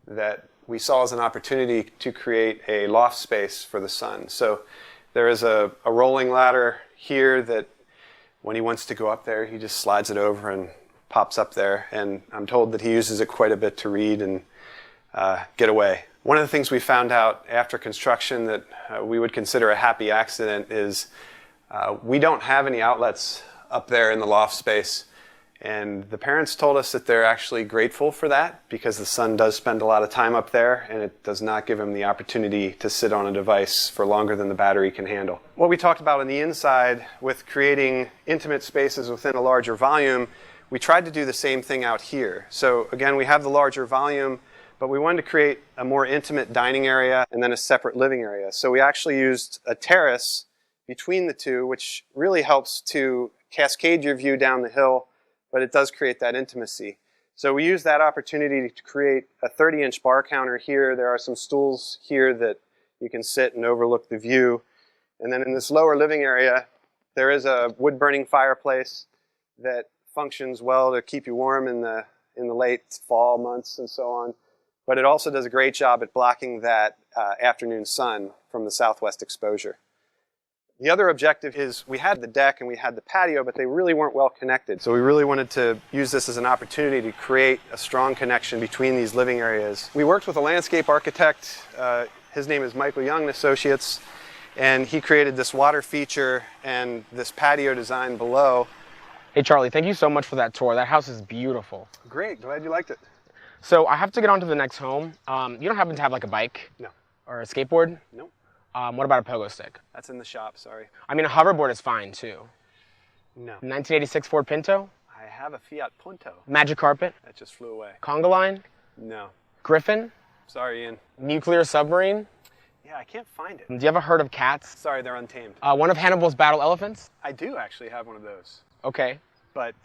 that we saw as an opportunity to create a loft space for the son. So there is a rolling ladder here that when he wants to go up there, he just slides it over and pops up there. And I'm told that he uses it quite a bit to read and get away. One of the things we found out after construction that we would consider a happy accident is we don't have any outlets up there in the loft space. And the parents told us that they're actually grateful for that because the son does spend a lot of time up there and it does not give him the opportunity to sit on a device for longer than the battery can handle. What we talked about on the inside with creating intimate spaces within a larger volume, we tried to do the same thing out here. So again, we have the larger volume, but we wanted to create a more intimate dining area and then a separate living area. So we actually used a terrace between the two, which really helps to cascade your view down the hill, but it does create that intimacy. So we use that opportunity to create a 30-inch bar counter here. There are some stools here that you can sit and overlook the view. And then in this lower living area, there is a wood-burning fireplace that functions well to keep you warm in the late fall months and so on. But it also does a great job at blocking that afternoon sun from the southwest exposure. The other objective is we had the deck and we had the patio, but they really weren't well connected. So we really wanted to use this as an opportunity to create a strong connection between these living areas. We worked with a landscape architect. His name is Michael Young and Associates, and he created this water feature and this patio design below. Hey Charlie, thank you so much for that tour. That house is beautiful. Great, glad you liked it. So I have to get on to the next home. You don't happen to have like a bike? No. Or a skateboard? No. What about a pogo stick? That's in the shop, sorry. I mean, a hoverboard is fine too. No. 1986 Ford Pinto? I have a Fiat Punto. Magic carpet? That just flew away. Conga line? No. Griffin? Sorry, Ian. Nuclear submarine? Yeah, I can't find it. Do you have a herd of cats? Sorry, they're untamed. One of Hannibal's battle elephants? I do actually have one of those, Okay. but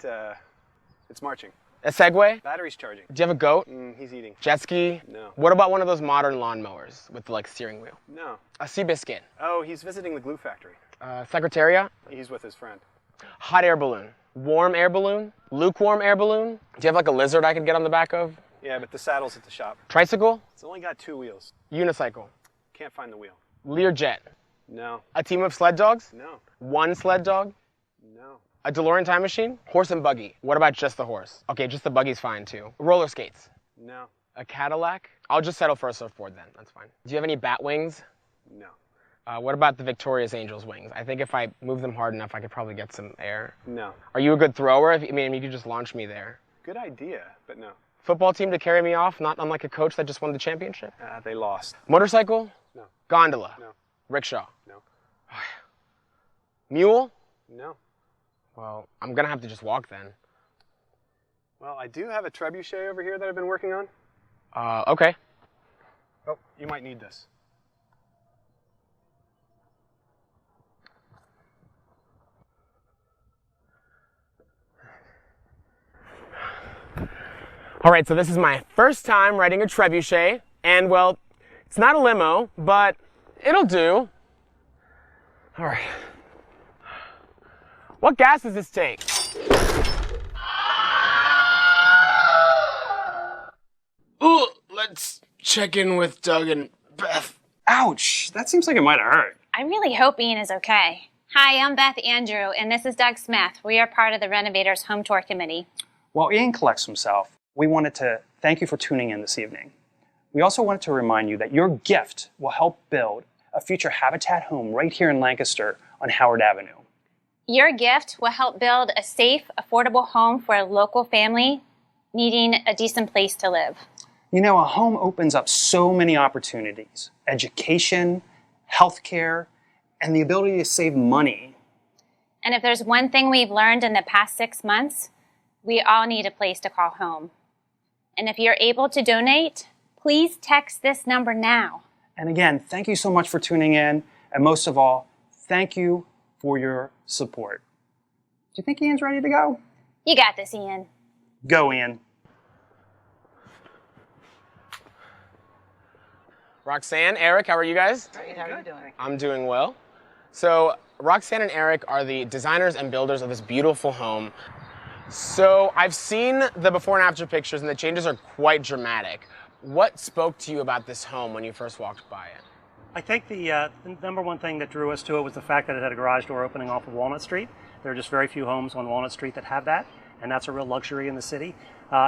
it's marching. A Segway? Battery's charging. Do you have a goat? He's eating. Jet ski? No. What about one of those modern lawnmowers with the like steering wheel? No. A Seabiscuit? Oh, he's visiting the glue factory. Secretariat? He's with his friend. Hot air balloon? Warm air balloon? Lukewarm air balloon? Do you have like a lizard I could get on the back of? Yeah, but the saddle's at the shop. Tricycle? It's only got 2 wheels. Unicycle? Can't find the wheel. Learjet? No. A team of sled dogs? No. One sled dog? No. A DeLorean time machine? Horse and buggy? What about just the horse? Okay, just the buggy's fine too. Roller skates? No. A Cadillac? I'll just settle for a surfboard then, that's fine. Do you have any bat wings? No. What about the Victorious Angels wings? I think if I move them hard enough, I could probably get some air. No. Are you a good thrower? I mean, you could just launch me there. Good idea, but no. Football team to carry me off, not unlike a coach that just won the championship? They lost. Motorcycle? No. Gondola? No. Rickshaw? No. Mule? No. Well, I'm gonna have to just walk then. Well, I do have a trebuchet over here that I've been working on. Okay. Oh, you might need this. All right, so this is my first time riding a trebuchet, and well, it's not a limo, but it'll do. All right. What gas does this take? Ooh, let's check in with Doug and Beth. Ouch, that seems like it might have hurt. I really hope Ian is okay. Hi, I'm Beth Andrew, and this is Doug Smith. We are part of the Renovators Home Tour Committee. While Ian collects himself, we wanted to thank you for tuning in this evening. We also wanted to remind you that your gift will help build a future Habitat home right here in Lancaster on Howard Avenue. Your gift will help build a safe, affordable home for a local family needing a decent place to live. You know, a home opens up so many opportunities: education, healthcare, and the ability to save money. And if there's one thing we've learned in the past 6 months, we all need a place to call home. And if you're able to donate, please text this number now. And again, thank you so much for tuning in, and most of all, thank you for your support. Do you think Ian's ready to go? You got this, Ian. Go, Ian. Roxanne, Eric, how are you guys? Great, how are you doing? I'm doing well. So Roxanne and Eric are the designers and builders of this beautiful home. So I've seen the before and after pictures, and the changes are quite dramatic. What spoke to you about this home when you first walked by it? I think the number one thing that drew us to it was the fact that it had a garage door opening off of Walnut Street. There are just very few homes on Walnut Street that have that, and that's a real luxury in the city.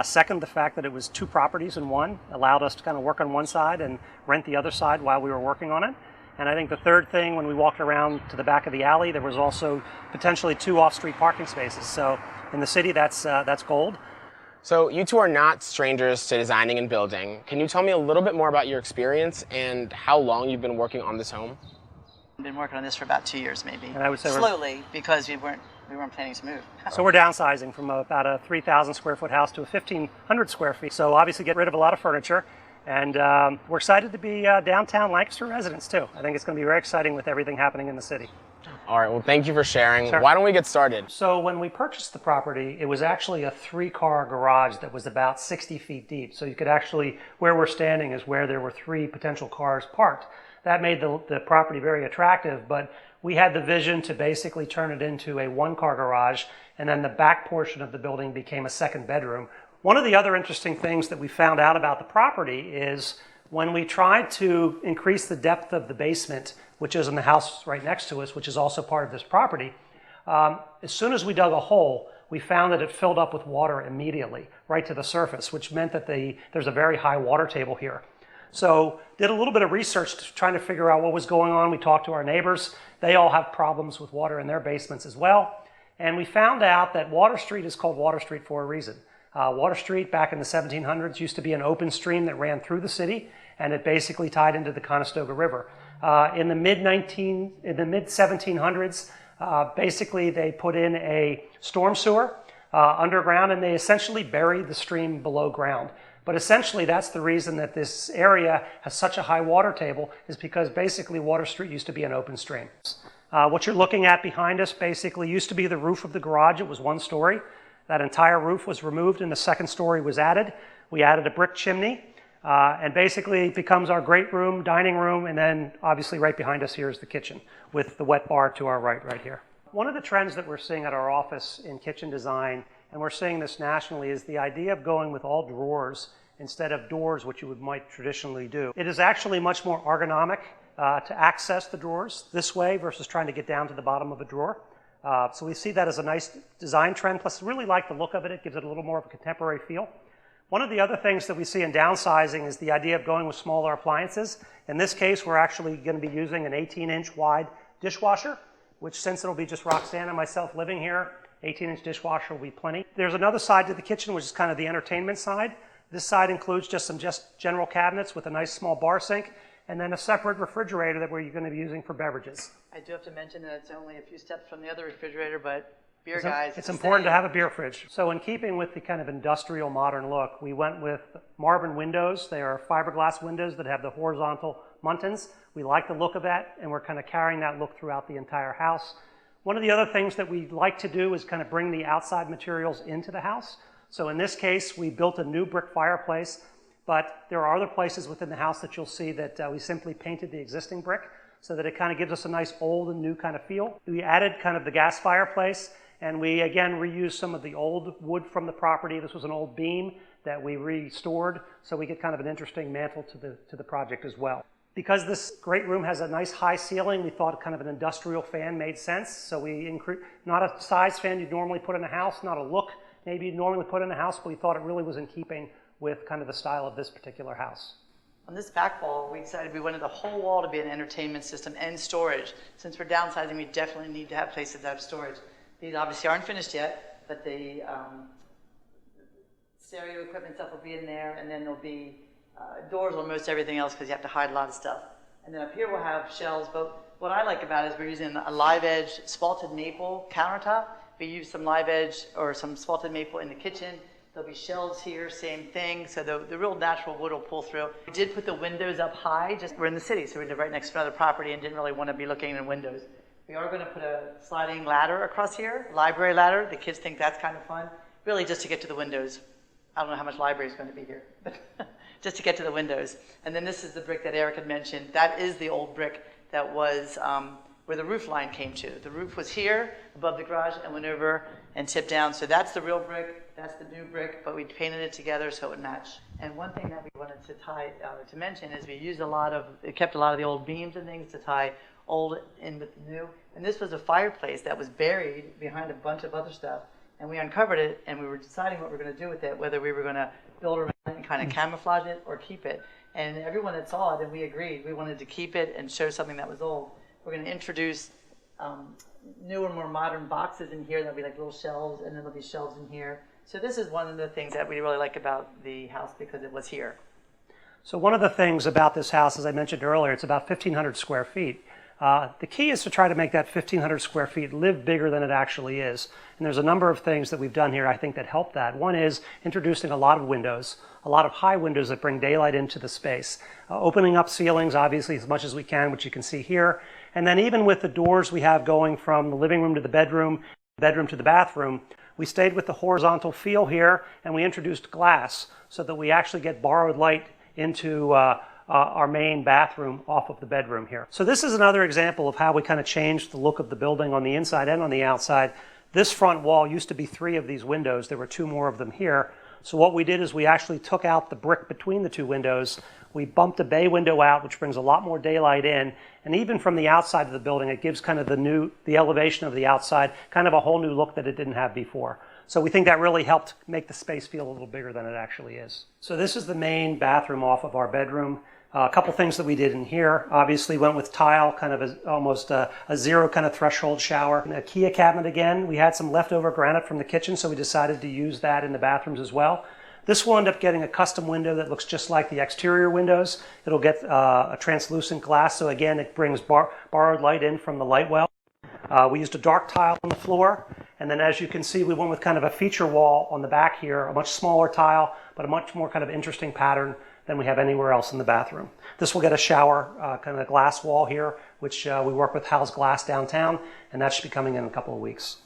Second, the fact that it was 2 properties in one allowed us to kind of work on one side and rent the other side while we were working on it. And I think the third thing, when we walked around to the back of the alley, there was also potentially 2 off-street parking spaces. So in the city, that's gold. So you two are not strangers to designing and building. Can you tell me a little bit more about your experience and how long you've been working on this home? I've been working on this for about 2 years, maybe. And I would say slowly, because we weren't planning to move. So we're downsizing from about a 3,000 square foot house to a 1,500 square feet. So obviously get rid of a lot of furniture. And we're excited to be downtown Lancaster residents too. I think it's going to be very exciting with everything happening in the city. All right, well, thank you for sharing. Sure. Why don't we get started? So when we purchased the property, it was actually a 3-car garage that was about 60 feet deep. So you could actually, where we're standing is where there were 3 potential cars parked. That made the property very attractive, but we had the vision to basically turn it into a 1-car garage, and then the back portion of the building became a 2nd bedroom. One of the other interesting things that we found out about the property is When we tried to increase the depth of the basement, which is in the house right next to us, which is also part of this property, as soon as we dug a hole, we found that it filled up with water immediately, right to the surface, which meant that there's a very high water table here. So did a little bit of research trying to figure out what was going on. We talked to our neighbors. They all have problems with water in their basements as well. And we found out that Water Street is called Water Street for a reason. Water Street back in the 1700s used to be an open stream that ran through the city, and it basically tied into the Conestoga River. In the mid-1700s, basically they put in a storm sewer underground, and they essentially buried the stream below ground. But essentially that's the reason that this area has such a high water table, is because basically Water Street used to be an open stream. What you're looking at behind us basically used to be the roof of the garage. It was one story. That entire roof was removed and the second story was added. We added a brick chimney, and basically it becomes our great room, dining room, and then obviously right behind us here is the kitchen with the wet bar to our right here. One of the trends that we're seeing at our office in kitchen design, and we're seeing this nationally, is the idea of going with all drawers instead of doors, which you might traditionally do. It is actually much more ergonomic to access the drawers this way versus trying to get down to the bottom of a drawer. So we see that as a nice design trend, plus really like the look of it. It gives it a little more of a contemporary feel. One of the other things that we see in downsizing is the idea of going with smaller appliances. In this case, we're actually going to be using an 18-inch wide dishwasher, which, since it'll be just Roxanne and myself living here, 18-inch dishwasher will be plenty. There's another side to the kitchen, which is kind of the entertainment side. This side includes just some general cabinets with a nice small bar sink, and then a separate refrigerator that we're going to be using for beverages. I do have to mention that it's only a few steps from the other refrigerator, but beer guys. It's important to have a beer fridge. So in keeping with the kind of industrial modern look, we went with Marvin windows. They are fiberglass windows that have the horizontal muntins. We like the look of that, and we're kind of carrying that look throughout the entire house. One of the other things that we like to do is kind of bring the outside materials into the house. So in this case, we built a new brick fireplace, but there are other places within the house that you'll see that we simply painted the existing brick so that it kind of gives us a nice old and new kind of feel. We added kind of the gas fireplace, and we again reused some of the old wood from the property. This was an old beam that we restored, so we get kind of an interesting mantle to the project as well. Because this great room has a nice high ceiling, we thought kind of an industrial fan made sense. So we increased, not a size fan you'd normally put in a house, not a look maybe you'd normally put in a house, but we thought it really was in keeping with kind of the style of this particular house. On this back wall, we decided we wanted the whole wall to be an entertainment system and storage. Since we're downsizing, we definitely need to have places that have storage. These obviously aren't finished yet, but the stereo equipment stuff will be in there, and then there'll be doors on most everything else because you have to hide a lot of stuff. And then up here we'll have shelves, but what I like about it is we're using a live edge spalted maple countertop. We use some live edge or some spalted maple in the kitchen. There'll be shelves here, same thing. So the real natural wood will pull through. We did put the windows up high. We're in the city, so we live right next to another property and didn't really want to be looking in windows. We are going to put a sliding ladder across here, library ladder. The kids think that's kind of fun. Really just to get to the windows. I don't know how much library is going to be here, but just to get to the windows. And then this is the brick that Eric had mentioned. That is the old brick that was where the roof line came to. The roof was here above the garage and went over and tipped down. So that's the real brick, that's the new brick, but we painted it together so it would match. And one thing that we wanted to mention is we used kept a lot of the old beams and things to tie old in with the new. And this was a fireplace that was buried behind a bunch of other stuff. And we uncovered it, and we were deciding what we were going to do with it, whether we were going to build around it and kind of camouflage it or keep it. And everyone that saw it, and we agreed, we wanted to keep it and show something that was old. We're going to introduce newer, more modern boxes in here. There'll be like little shelves, and then there'll be shelves in here. So this is one of the things that we really like about the house because it was here. So one of the things about this house, as I mentioned earlier, it's about 1,500 square feet. The key is to try to make that 1,500 square feet live bigger than it actually is. And there's a number of things that we've done here, I think, that help that. One is introducing a lot of windows, a lot of high windows that bring daylight into the space. Opening up ceilings, obviously, as much as we can, which you can see here. And then even with the doors we have going from the living room to the bedroom to the bathroom, we stayed with the horizontal feel here, and we introduced glass so that we actually get borrowed light into our main bathroom off of the bedroom here. So this is another example of how we kind of changed the look of the building on the inside and on the outside. This front wall used to be 3 of these windows. There were 2 more of them here. So what we did is we actually took out the brick between the two windows. We bumped a bay window out, which brings a lot more daylight in. And even from the outside of the building, it gives kind of the elevation of the outside, kind of a whole new look that it didn't have before. So we think that really helped make the space feel a little bigger than it actually is. So this is the main bathroom off of our bedroom. A couple things that we did in here. Obviously went with tile, kind of almost a zero kind of threshold shower. And a Kia cabinet again. We had some leftover granite from the kitchen, so we decided to use that in the bathrooms as well. This will end up getting a custom window that looks just like the exterior windows. It'll get a translucent glass, so again, it brings borrowed light in from the light well. We used a dark tile on the floor, and then as you can see, we went with kind of a feature wall on the back here, a much smaller tile, but a much more kind of interesting pattern than we have anywhere else in the bathroom. This will get a shower, kind of a glass wall here, which we work with Hal's Glass downtown, and that should be coming in a couple of weeks.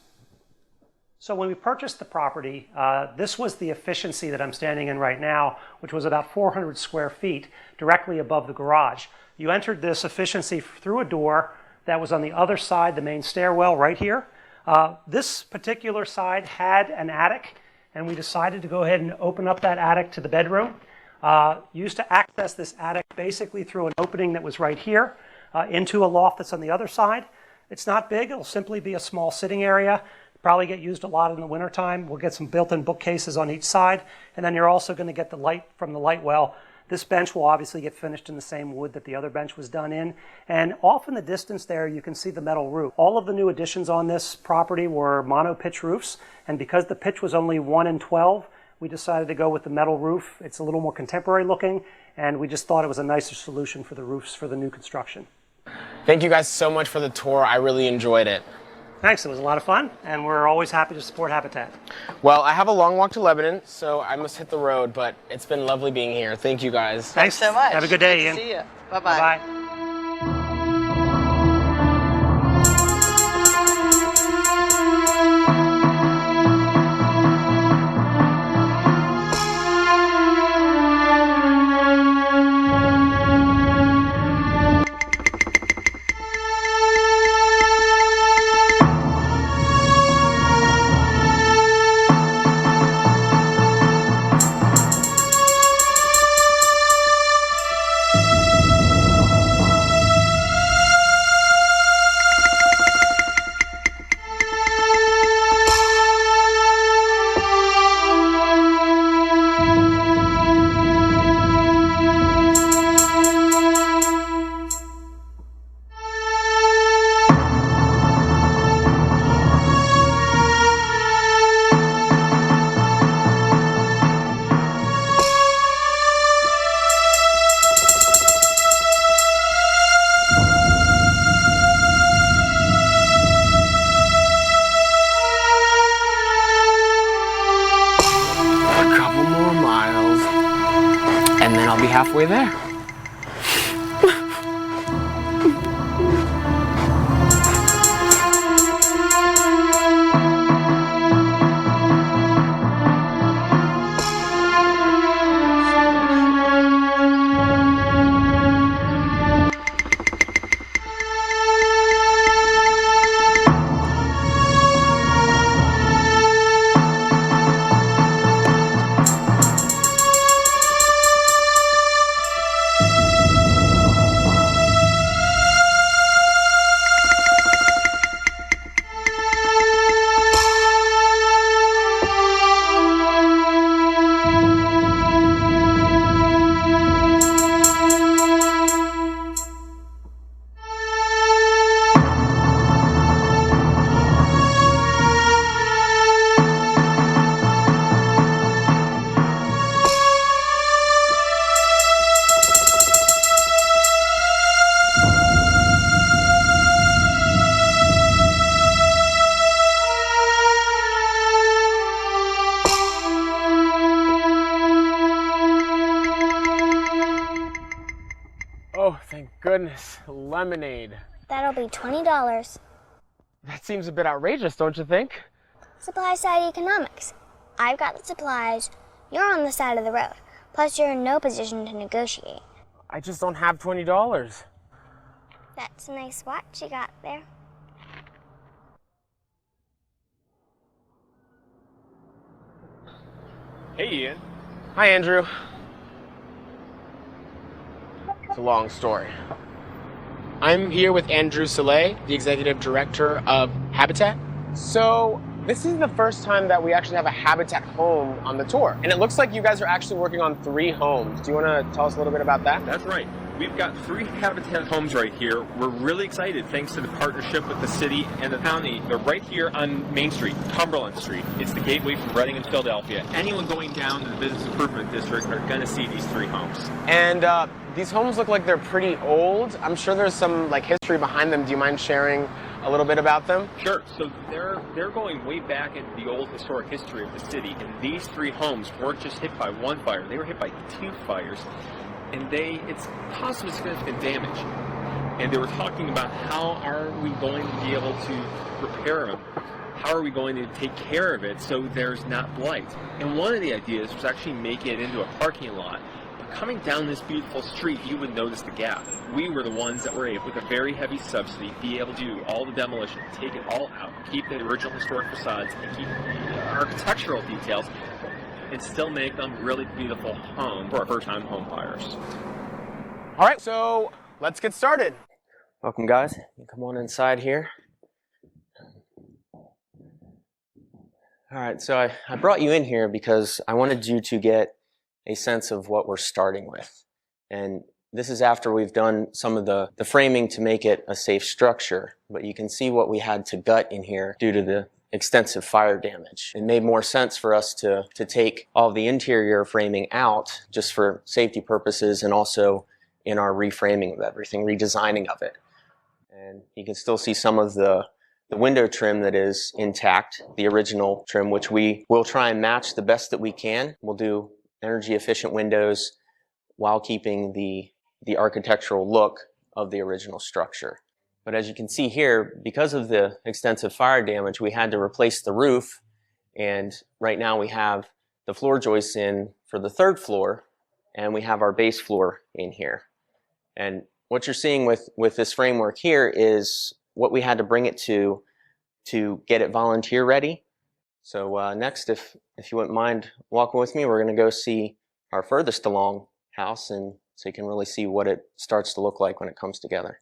So when we purchased the property, this was the efficiency that I'm standing in right now, which was about 400 square feet directly above the garage. You entered this efficiency through a door that was on the other side, the main stairwell right here. This particular side had an attic, and we decided to go ahead and open up that attic to the bedroom. Used to access this attic basically through an opening that was right here into a loft that's on the other side. It's not big, it'll simply be a small sitting area. Probably get used a lot in the wintertime. We'll get some built-in bookcases on each side, and then you're also going to get the light from the light well. This bench will obviously get finished in the same wood that the other bench was done in. And off in the distance there, you can see the metal roof. All of the new additions on this property were mono-pitch roofs, and because the pitch was only 1 in 12, we decided to go with the metal roof. It's a little more contemporary looking, and we just thought it was a nicer solution for the roofs for the new construction. Thank you guys so much for the tour. I really enjoyed it. Thanks, it was a lot of fun, and we're always happy to support Habitat. Well, I have a long walk to Lebanon, so I must hit the road, but it's been lovely being here. Thank you guys. Thanks so much. Have a good day, Good Ian. to see you. Bye-bye. Bye-bye. Halfway there. Oh, thank goodness. Lemonade. That'll be $20. That seems a bit outrageous, don't you think? Supply side economics. I've got the supplies, you're on the side of the road. Plus, you're in no position to negotiate. I just don't have $20. That's a nice watch you got there. Hey, Ian. Hi, Andrew. It's a long story. I'm here with Andrew Soleil, the Executive Director of Habitat. So this is the first time that we actually have a Habitat home on the tour. And it looks like you guys are actually working on 3 homes. Do you want to tell us a little bit about that? That's right. We've got 3 Habitat homes right here. We're really excited thanks to the partnership with the city and the county. They're right here on Main Street, Cumberland Street. It's the gateway from Reading and Philadelphia. Anyone going down to the Business Improvement District are going to see these 3 homes. And these homes look like they're pretty old. I'm sure there's some history behind them. Do you mind sharing a little bit about them? Sure. So they're going way back into the old historic history of the city. And these 3 homes weren't just hit by one fire. They were hit by 2 fires. And it's caused some significant damage. And they were talking about how are we going to be able to repair them? How are we going to take care of it so there's not blight? And one of the ideas was actually making it into a parking lot. But coming down this beautiful street, you would notice the gap. We were the ones that were able, with a very heavy subsidy, be able to do all the demolition, take it all out, keep the original historic facades, and keep the architectural details, and still make them really beautiful homes for our first-time home buyers. All right, so let's get started. Welcome, guys. Come on inside here. All right, so I brought you in here because I wanted you to get a sense of what we're starting with. And this is after we've done some of the framing to make it a safe structure, but you can see what we had to gut in here due to the extensive fire damage. It made more sense for us to take all the interior framing out just for safety purposes and also in our reframing of everything, redesigning of it. And you can still see some of the window trim that is intact, the original trim, which we will try and match the best that we can. We'll do energy efficient windows while keeping the architectural look of the original structure. But as you can see here, because of the extensive fire damage, we had to replace the roof. And right now we have the floor joists in for the 3rd floor, and we have our base floor in here. And what you're seeing with this framework here is what we had to bring it to get it volunteer ready. So next, if you wouldn't mind walking with me, we're going to go see our furthest along house, and so you can really see what it starts to look like when it comes together.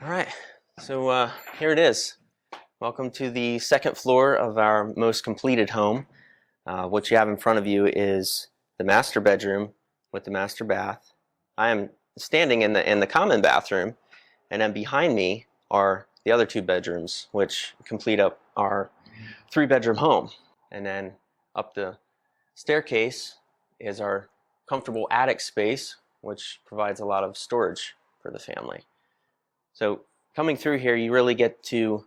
All right, so here it is. Welcome to the 2nd floor of our most completed home. What you have in front of you is the master bedroom with the master bath. I am standing in the common bathroom, and then behind me are the other 2 bedrooms, which complete up our 3-bedroom home. And then up the staircase is our comfortable attic space, which provides a lot of storage for the family. So coming through here, you really get to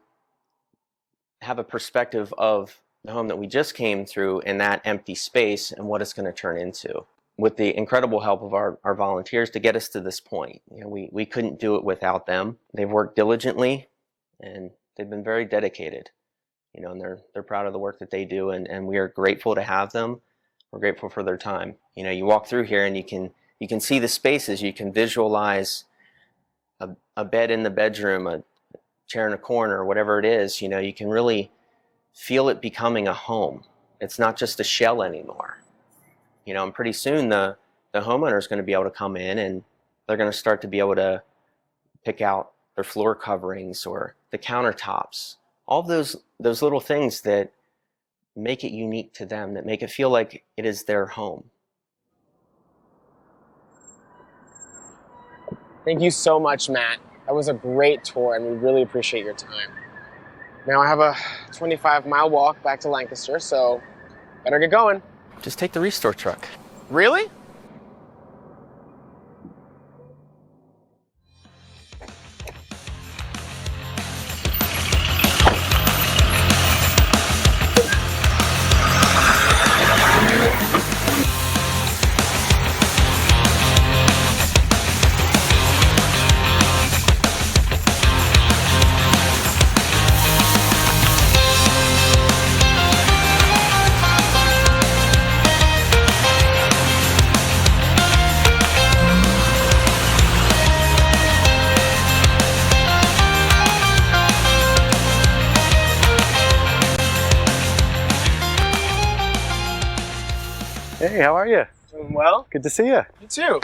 have a perspective of the home that we just came through in that empty space and what it's going to turn into. With the incredible help of our volunteers to get us to this point. You know, we couldn't do it without them. They've worked diligently and they've been very dedicated. You know, and they're proud of the work that they do, and we are grateful to have them. We're grateful for their time. You know, you walk through here and you can see the spaces, you can visualize a bed in the bedroom, a chair in a corner, whatever it is. You know, you can really feel it becoming a home. It's not just a shell anymore. You know, and pretty soon the homeowner is going to be able to come in and they're going to start to be able to pick out their floor coverings or the countertops. All of those little things that make it unique to them, that make it feel like it is their home. Thank you so much, Matt. That was a great tour, and we really appreciate your time. Now I have a 25-mile walk back to Lancaster, so better get going. Just take the restore truck. Really? Hey, how are you? Doing well? Good to see you. You too.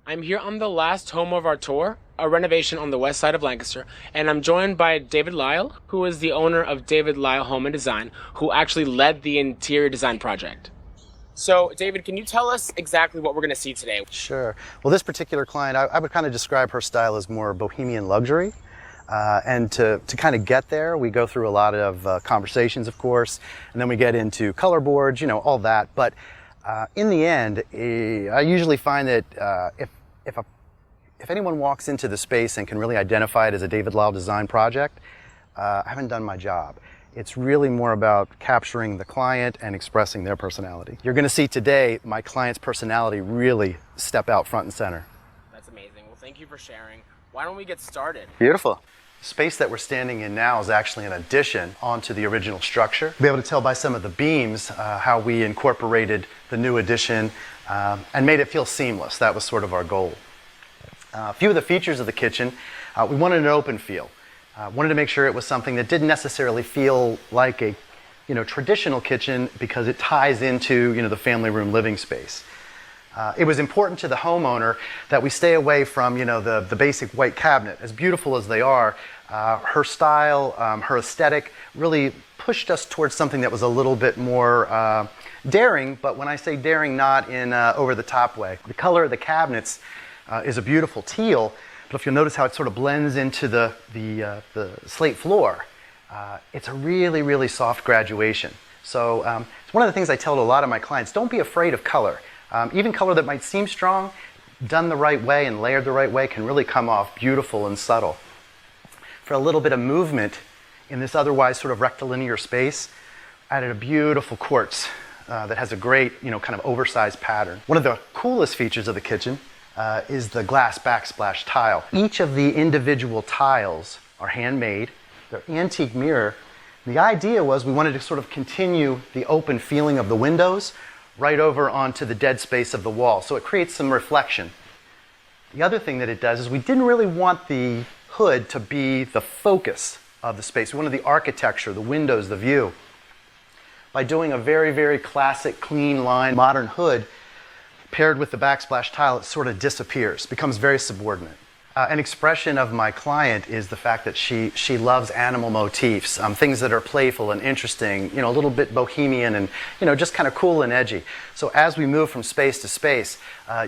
I'm here on the last home of our tour, a renovation on the west side of Lancaster, and I'm joined by David Lyle, who is the owner of David Lyle Home and Design, who actually led the interior design project. So, David, can you tell us exactly what we're going to see today? Sure. Well, this particular client, I would kind of describe her style as more bohemian luxury. And to kind of get there, we go through a lot of conversations, of course, and then we get into color boards, you know, all that. But in the end, I usually find that if anyone walks into the space and can really identify it as a David Lyle design project, I haven't done my job. It's really more about capturing the client and expressing their personality. You're going to see today my client's personality really step out front and center. That's amazing. Well, thank you for sharing. Why don't we get started? Beautiful. The space that we're standing in now is actually an addition onto the original structure. You'll be able to tell by some of the beams how we incorporated the new addition and made it feel seamless. That was sort of our goal. A few of the features of the kitchen, we wanted an open feel. Wanted to make sure it was something that didn't necessarily feel like a traditional kitchen because it ties into the family room living space. It was important to the homeowner that we stay away from the basic white cabinet. As beautiful as they are, her style, her aesthetic really pushed us towards something that was a little bit more daring, but when I say daring, not in over-the-top way. The color of the cabinets is a beautiful teal, but if you'll notice how it sort of blends into the slate floor, it's a really, really soft graduation. So it's one of the things I tell to a lot of my clients, don't be afraid of color. Even color that might seem strong, done the right way and layered the right way, can really come off beautiful and subtle. For a little bit of movement in this otherwise sort of rectilinear space, I added a beautiful quartz that has a great, kind of oversized pattern. One of the coolest features of the kitchen is the glass backsplash tile. Each of the individual tiles are handmade. They're antique mirror. The idea was we wanted to sort of continue the open feeling of the windows right over onto the dead space of the wall, so it creates some reflection. The other thing that it does is we didn't really want the hood to be the focus of the space. We wanted the architecture, the windows, the view. By doing a very, very classic, clean line, modern hood, paired with the backsplash tile, it sort of disappears, becomes very subordinate. An expression of my client is the fact that she loves animal motifs, things that are playful and interesting, a little bit bohemian and, just kind of cool and edgy. So as we move from space to space,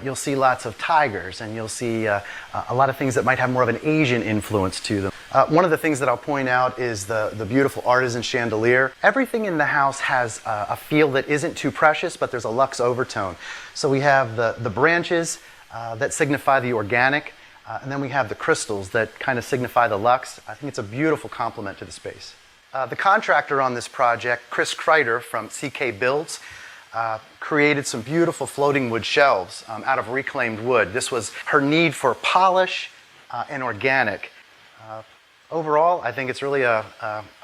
you'll see lots of tigers and you'll see a lot of things that might have more of an Asian influence to them. One of the things that I'll point out is the beautiful artisan chandelier. Everything in the house has a feel that isn't too precious, but there's a luxe overtone. So we have the branches that signify the organic, and then we have the crystals that kind of signify the luxe. I think it's a beautiful complement to the space. The contractor on this project, Chris Kreider from CK Builds, created some beautiful floating wood shelves out of reclaimed wood. This was her need for polish and organic. Overall, I think it's really a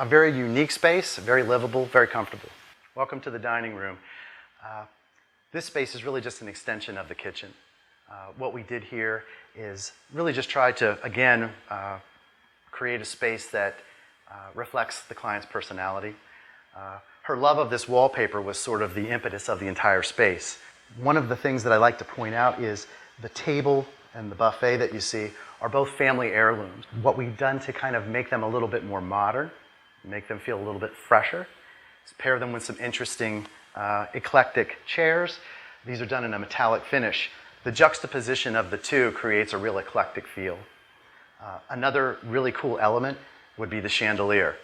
very unique space, very livable, very comfortable. Welcome to the dining room. This space is really just an extension of the kitchen. What we did here is really just try to, again, create a space that reflects the client's personality. Her love of this wallpaper was sort of the impetus of the entire space. One of the things that I like to point out is the table and the buffet that you see are both family heirlooms. What we've done to kind of make them a little bit more modern, make them feel a little bit fresher, is pair them with some interesting eclectic chairs. These are done in a metallic finish. The juxtaposition of the two creates a real eclectic feel. Another really cool element would be the chandelier.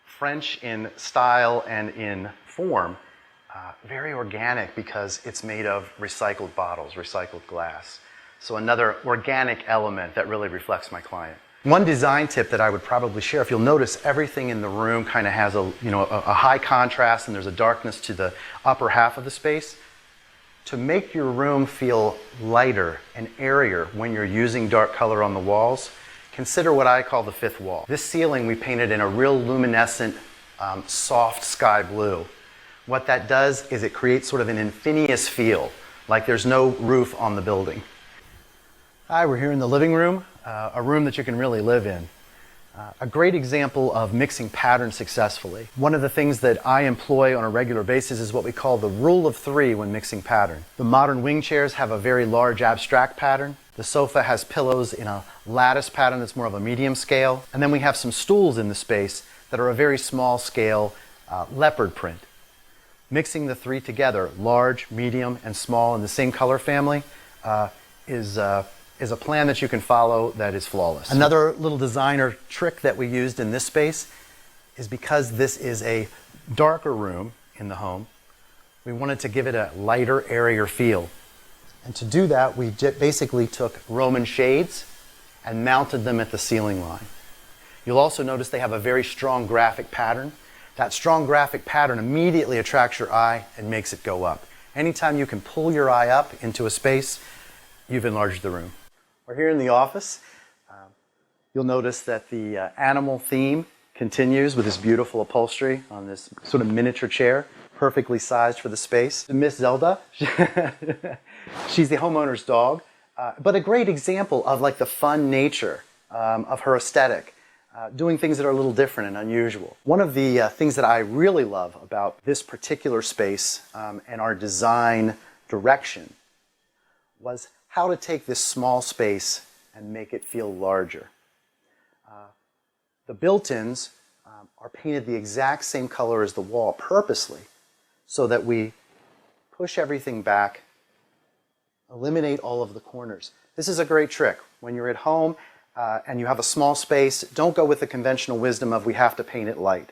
French in style and in form, very organic because it's made of recycled bottles, recycled glass. So another organic element that really reflects my client. One design tip that I would probably share, if you'll notice, everything in the room kind of has a high contrast and there's a darkness to the upper half of the space. To make your room feel lighter and airier when you're using dark color on the walls, consider what I call the fifth wall. This ceiling we painted in a real luminescent, soft sky blue. What that does is it creates sort of an infinitous feel, like there's no roof on the building. Hi, we're here in the living room, a room that you can really live in. A great example of mixing patterns successfully. One of the things that I employ on a regular basis is what we call the rule of 3 when mixing pattern. The modern wing chairs have a very large abstract pattern. The sofa has pillows in a lattice pattern that's more of a medium scale. And then we have some stools in the space that are a very small scale leopard print. Mixing the 3 together, large, medium, and small in the same color family, is a plan that you can follow that is flawless. Another little designer trick that we used in this space is because this is a darker room in the home, we wanted to give it a lighter, airier feel. And to do that, we basically took Roman shades and mounted them at the ceiling line. You'll also notice they have a very strong graphic pattern. That strong graphic pattern immediately attracts your eye and makes it go up. Anytime you can pull your eye up into a space, you've enlarged the room. We're here in the office. You'll notice that the animal theme continues with this beautiful upholstery on this sort of miniature chair, perfectly sized for the space. Miss Zelda, she's the homeowner's dog, but a great example of like the fun nature of her aesthetic, doing things that are a little different and unusual. One of the things that I really love about this particular space and our design direction was how to take this small space and make it feel larger. The built-ins are painted the exact same color as the wall purposely so that we push everything back, eliminate all of the corners. This is a great trick. When you're at home and you have a small space, don't go with the conventional wisdom of we have to paint it light.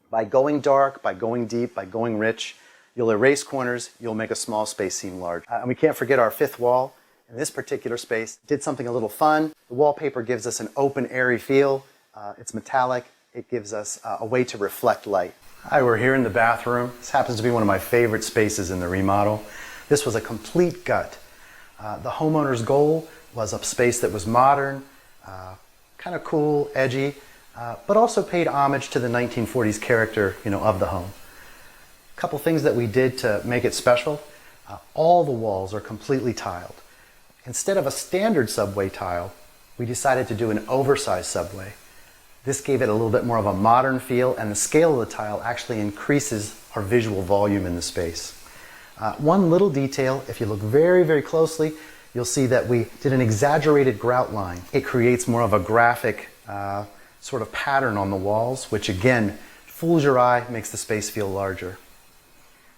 By going dark, by going deep, by going rich, you'll erase corners, you'll make a small space seem large. And we can't forget our 5th wall. In this particular space, did something a little fun. The wallpaper gives us an open, airy feel. It's metallic. It gives us a way to reflect light. Hi, we're here in the bathroom. This happens to be one of my favorite spaces in the remodel. This was a complete gut. The homeowner's goal was a space that was modern, kind of cool, edgy, but also paid homage to the 1940s character, of the home. A couple things that we did to make it special. All the walls are completely tiled. Instead of a standard subway tile, we decided to do an oversized subway. This gave it a little bit more of a modern feel, and the scale of the tile actually increases our visual volume in the space. One little detail, if you look very, very closely, you'll see that we did an exaggerated grout line. It creates more of a graphic sort of pattern on the walls, which again, fools your eye, makes the space feel larger.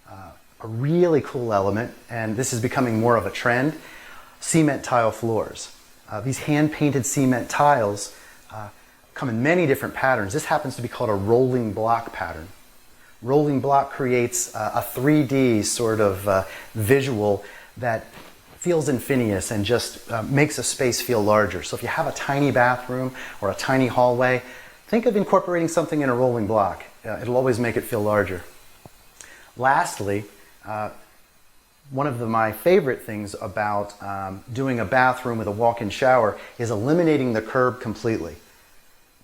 A really cool element, and this is becoming more of a trend, cement tile floors. These hand-painted cement tiles come in many different patterns. This happens to be called a rolling block pattern. Rolling block creates a 3D sort of visual that feels infinite and just makes a space feel larger. So if you have a tiny bathroom or a tiny hallway, think of incorporating something in a rolling block. It'll always make it feel larger. Lastly, one of my favorite things about doing a bathroom with a walk-in shower is eliminating the curb completely.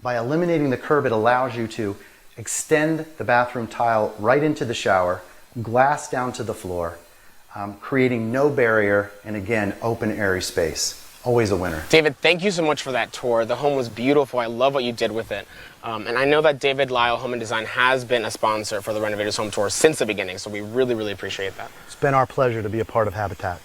By eliminating the curb, it allows you to extend the bathroom tile right into the shower, glass down to the floor, creating no barrier, and again, open, airy space. Always a winner. David, thank you so much for that tour. The home was beautiful. I love what you did with it. And I know that David Lyle Home and Design has been a sponsor for the Renovators Home Tour since the beginning, so we really, really appreciate that. It's been our pleasure to be a part of Habitat.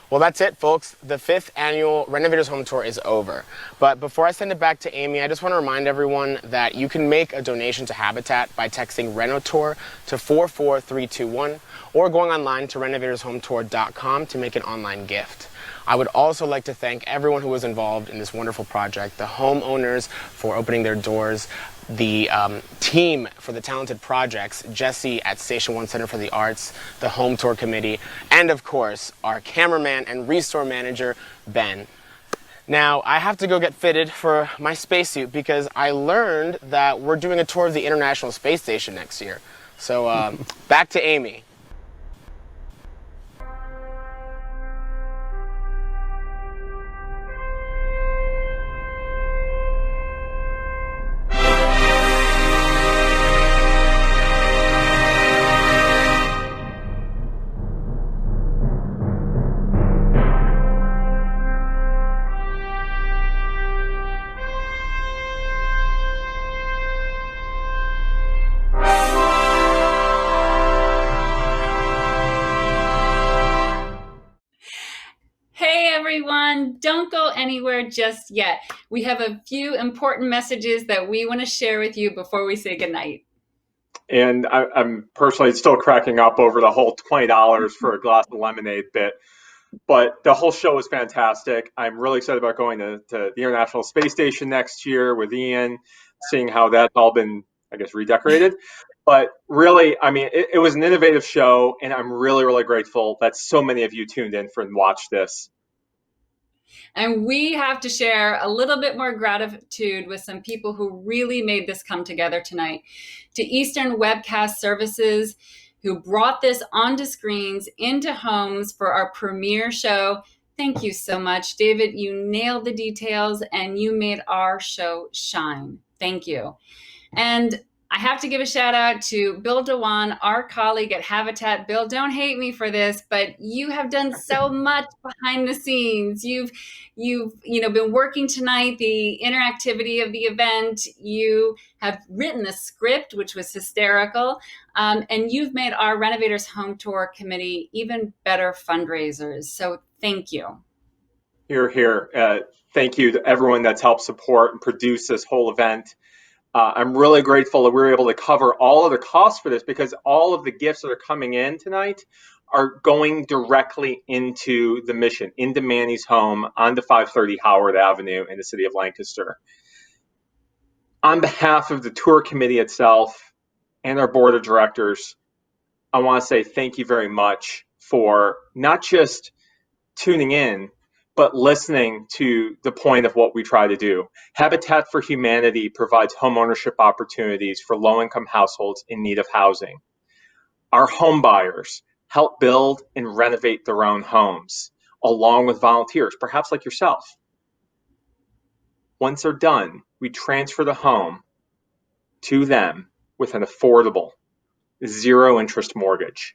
Well, that's it, folks. The 5th annual Renovators Home Tour is over. But before I send it back to Amy, I just want to remind everyone that you can make a donation to Habitat by texting Renotour to 44321 or going online to renovatorshometour.com to make an online gift. I would also like to thank everyone who was involved in this wonderful project, the homeowners for opening their doors, the team for the talented projects, Jesse at Station 1 Center for the Arts, the Home Tour Committee, and of course, our cameraman and restore manager, Ben. Now, I have to go get fitted for my spacesuit because I learned that we're doing a tour of the International Space Station next year. So back to Amy. Hey everyone, don't go anywhere just yet. We have a few important messages that we want to share with you before we say goodnight. And I'm personally still cracking up over the whole $20 for a glass of lemonade bit. But the whole show was fantastic. I'm really excited about going to the International Space Station next year with Ian, seeing how that's all been, I guess, redecorated. But really, I mean, it was an innovative show, and I'm really, really grateful that so many of you tuned in and watched this. And we have to share a little bit more gratitude with some people who really made this come together tonight. To Eastern Webcast Services, who brought this onto screens into homes for our premiere show. Thank you so much, David. You nailed the details and you made our show shine. Thank you. And I have to give a shout out to Bill Dewan, our colleague at Habitat. Bill, don't hate me for this, but you have done so much behind the scenes. You've been working tonight, the interactivity of the event. You have written the script, which was hysterical, and you've made our Renovators Home Tour committee even better fundraisers. So thank you. Here. Thank you to everyone that's helped support and produce this whole event. I'm really grateful that we were able to cover all of the costs for this, because all of the gifts that are coming in tonight are going directly into the mission, into Manny's home on the 530 Howard Avenue in the city of Lancaster. On behalf of the tour committee itself and our board of directors, I want to say thank you very much for not just tuning in, but listening to the point of what we try to do. Habitat for Humanity provides homeownership opportunities for low-income households in need of housing. Our home buyers help build and renovate their own homes, along with volunteers, perhaps like yourself. Once they're done, we transfer the home to them with an affordable, zero-interest mortgage.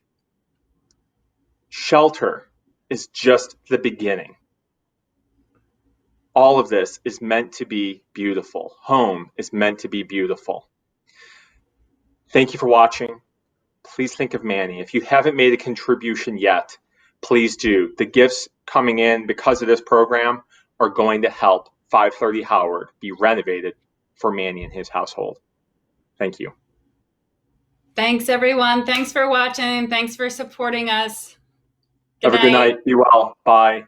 Shelter is just the beginning. All of this is meant to be beautiful. Home is meant to be beautiful. Thank you for watching. Please think of Manny. If you haven't made a contribution yet, please do. The gifts coming in because of this program are going to help 530 Howard be renovated for Manny and his household. Thank you. Thanks, everyone. Thanks for watching. Thanks for supporting us. Have a good night. Be well. Bye.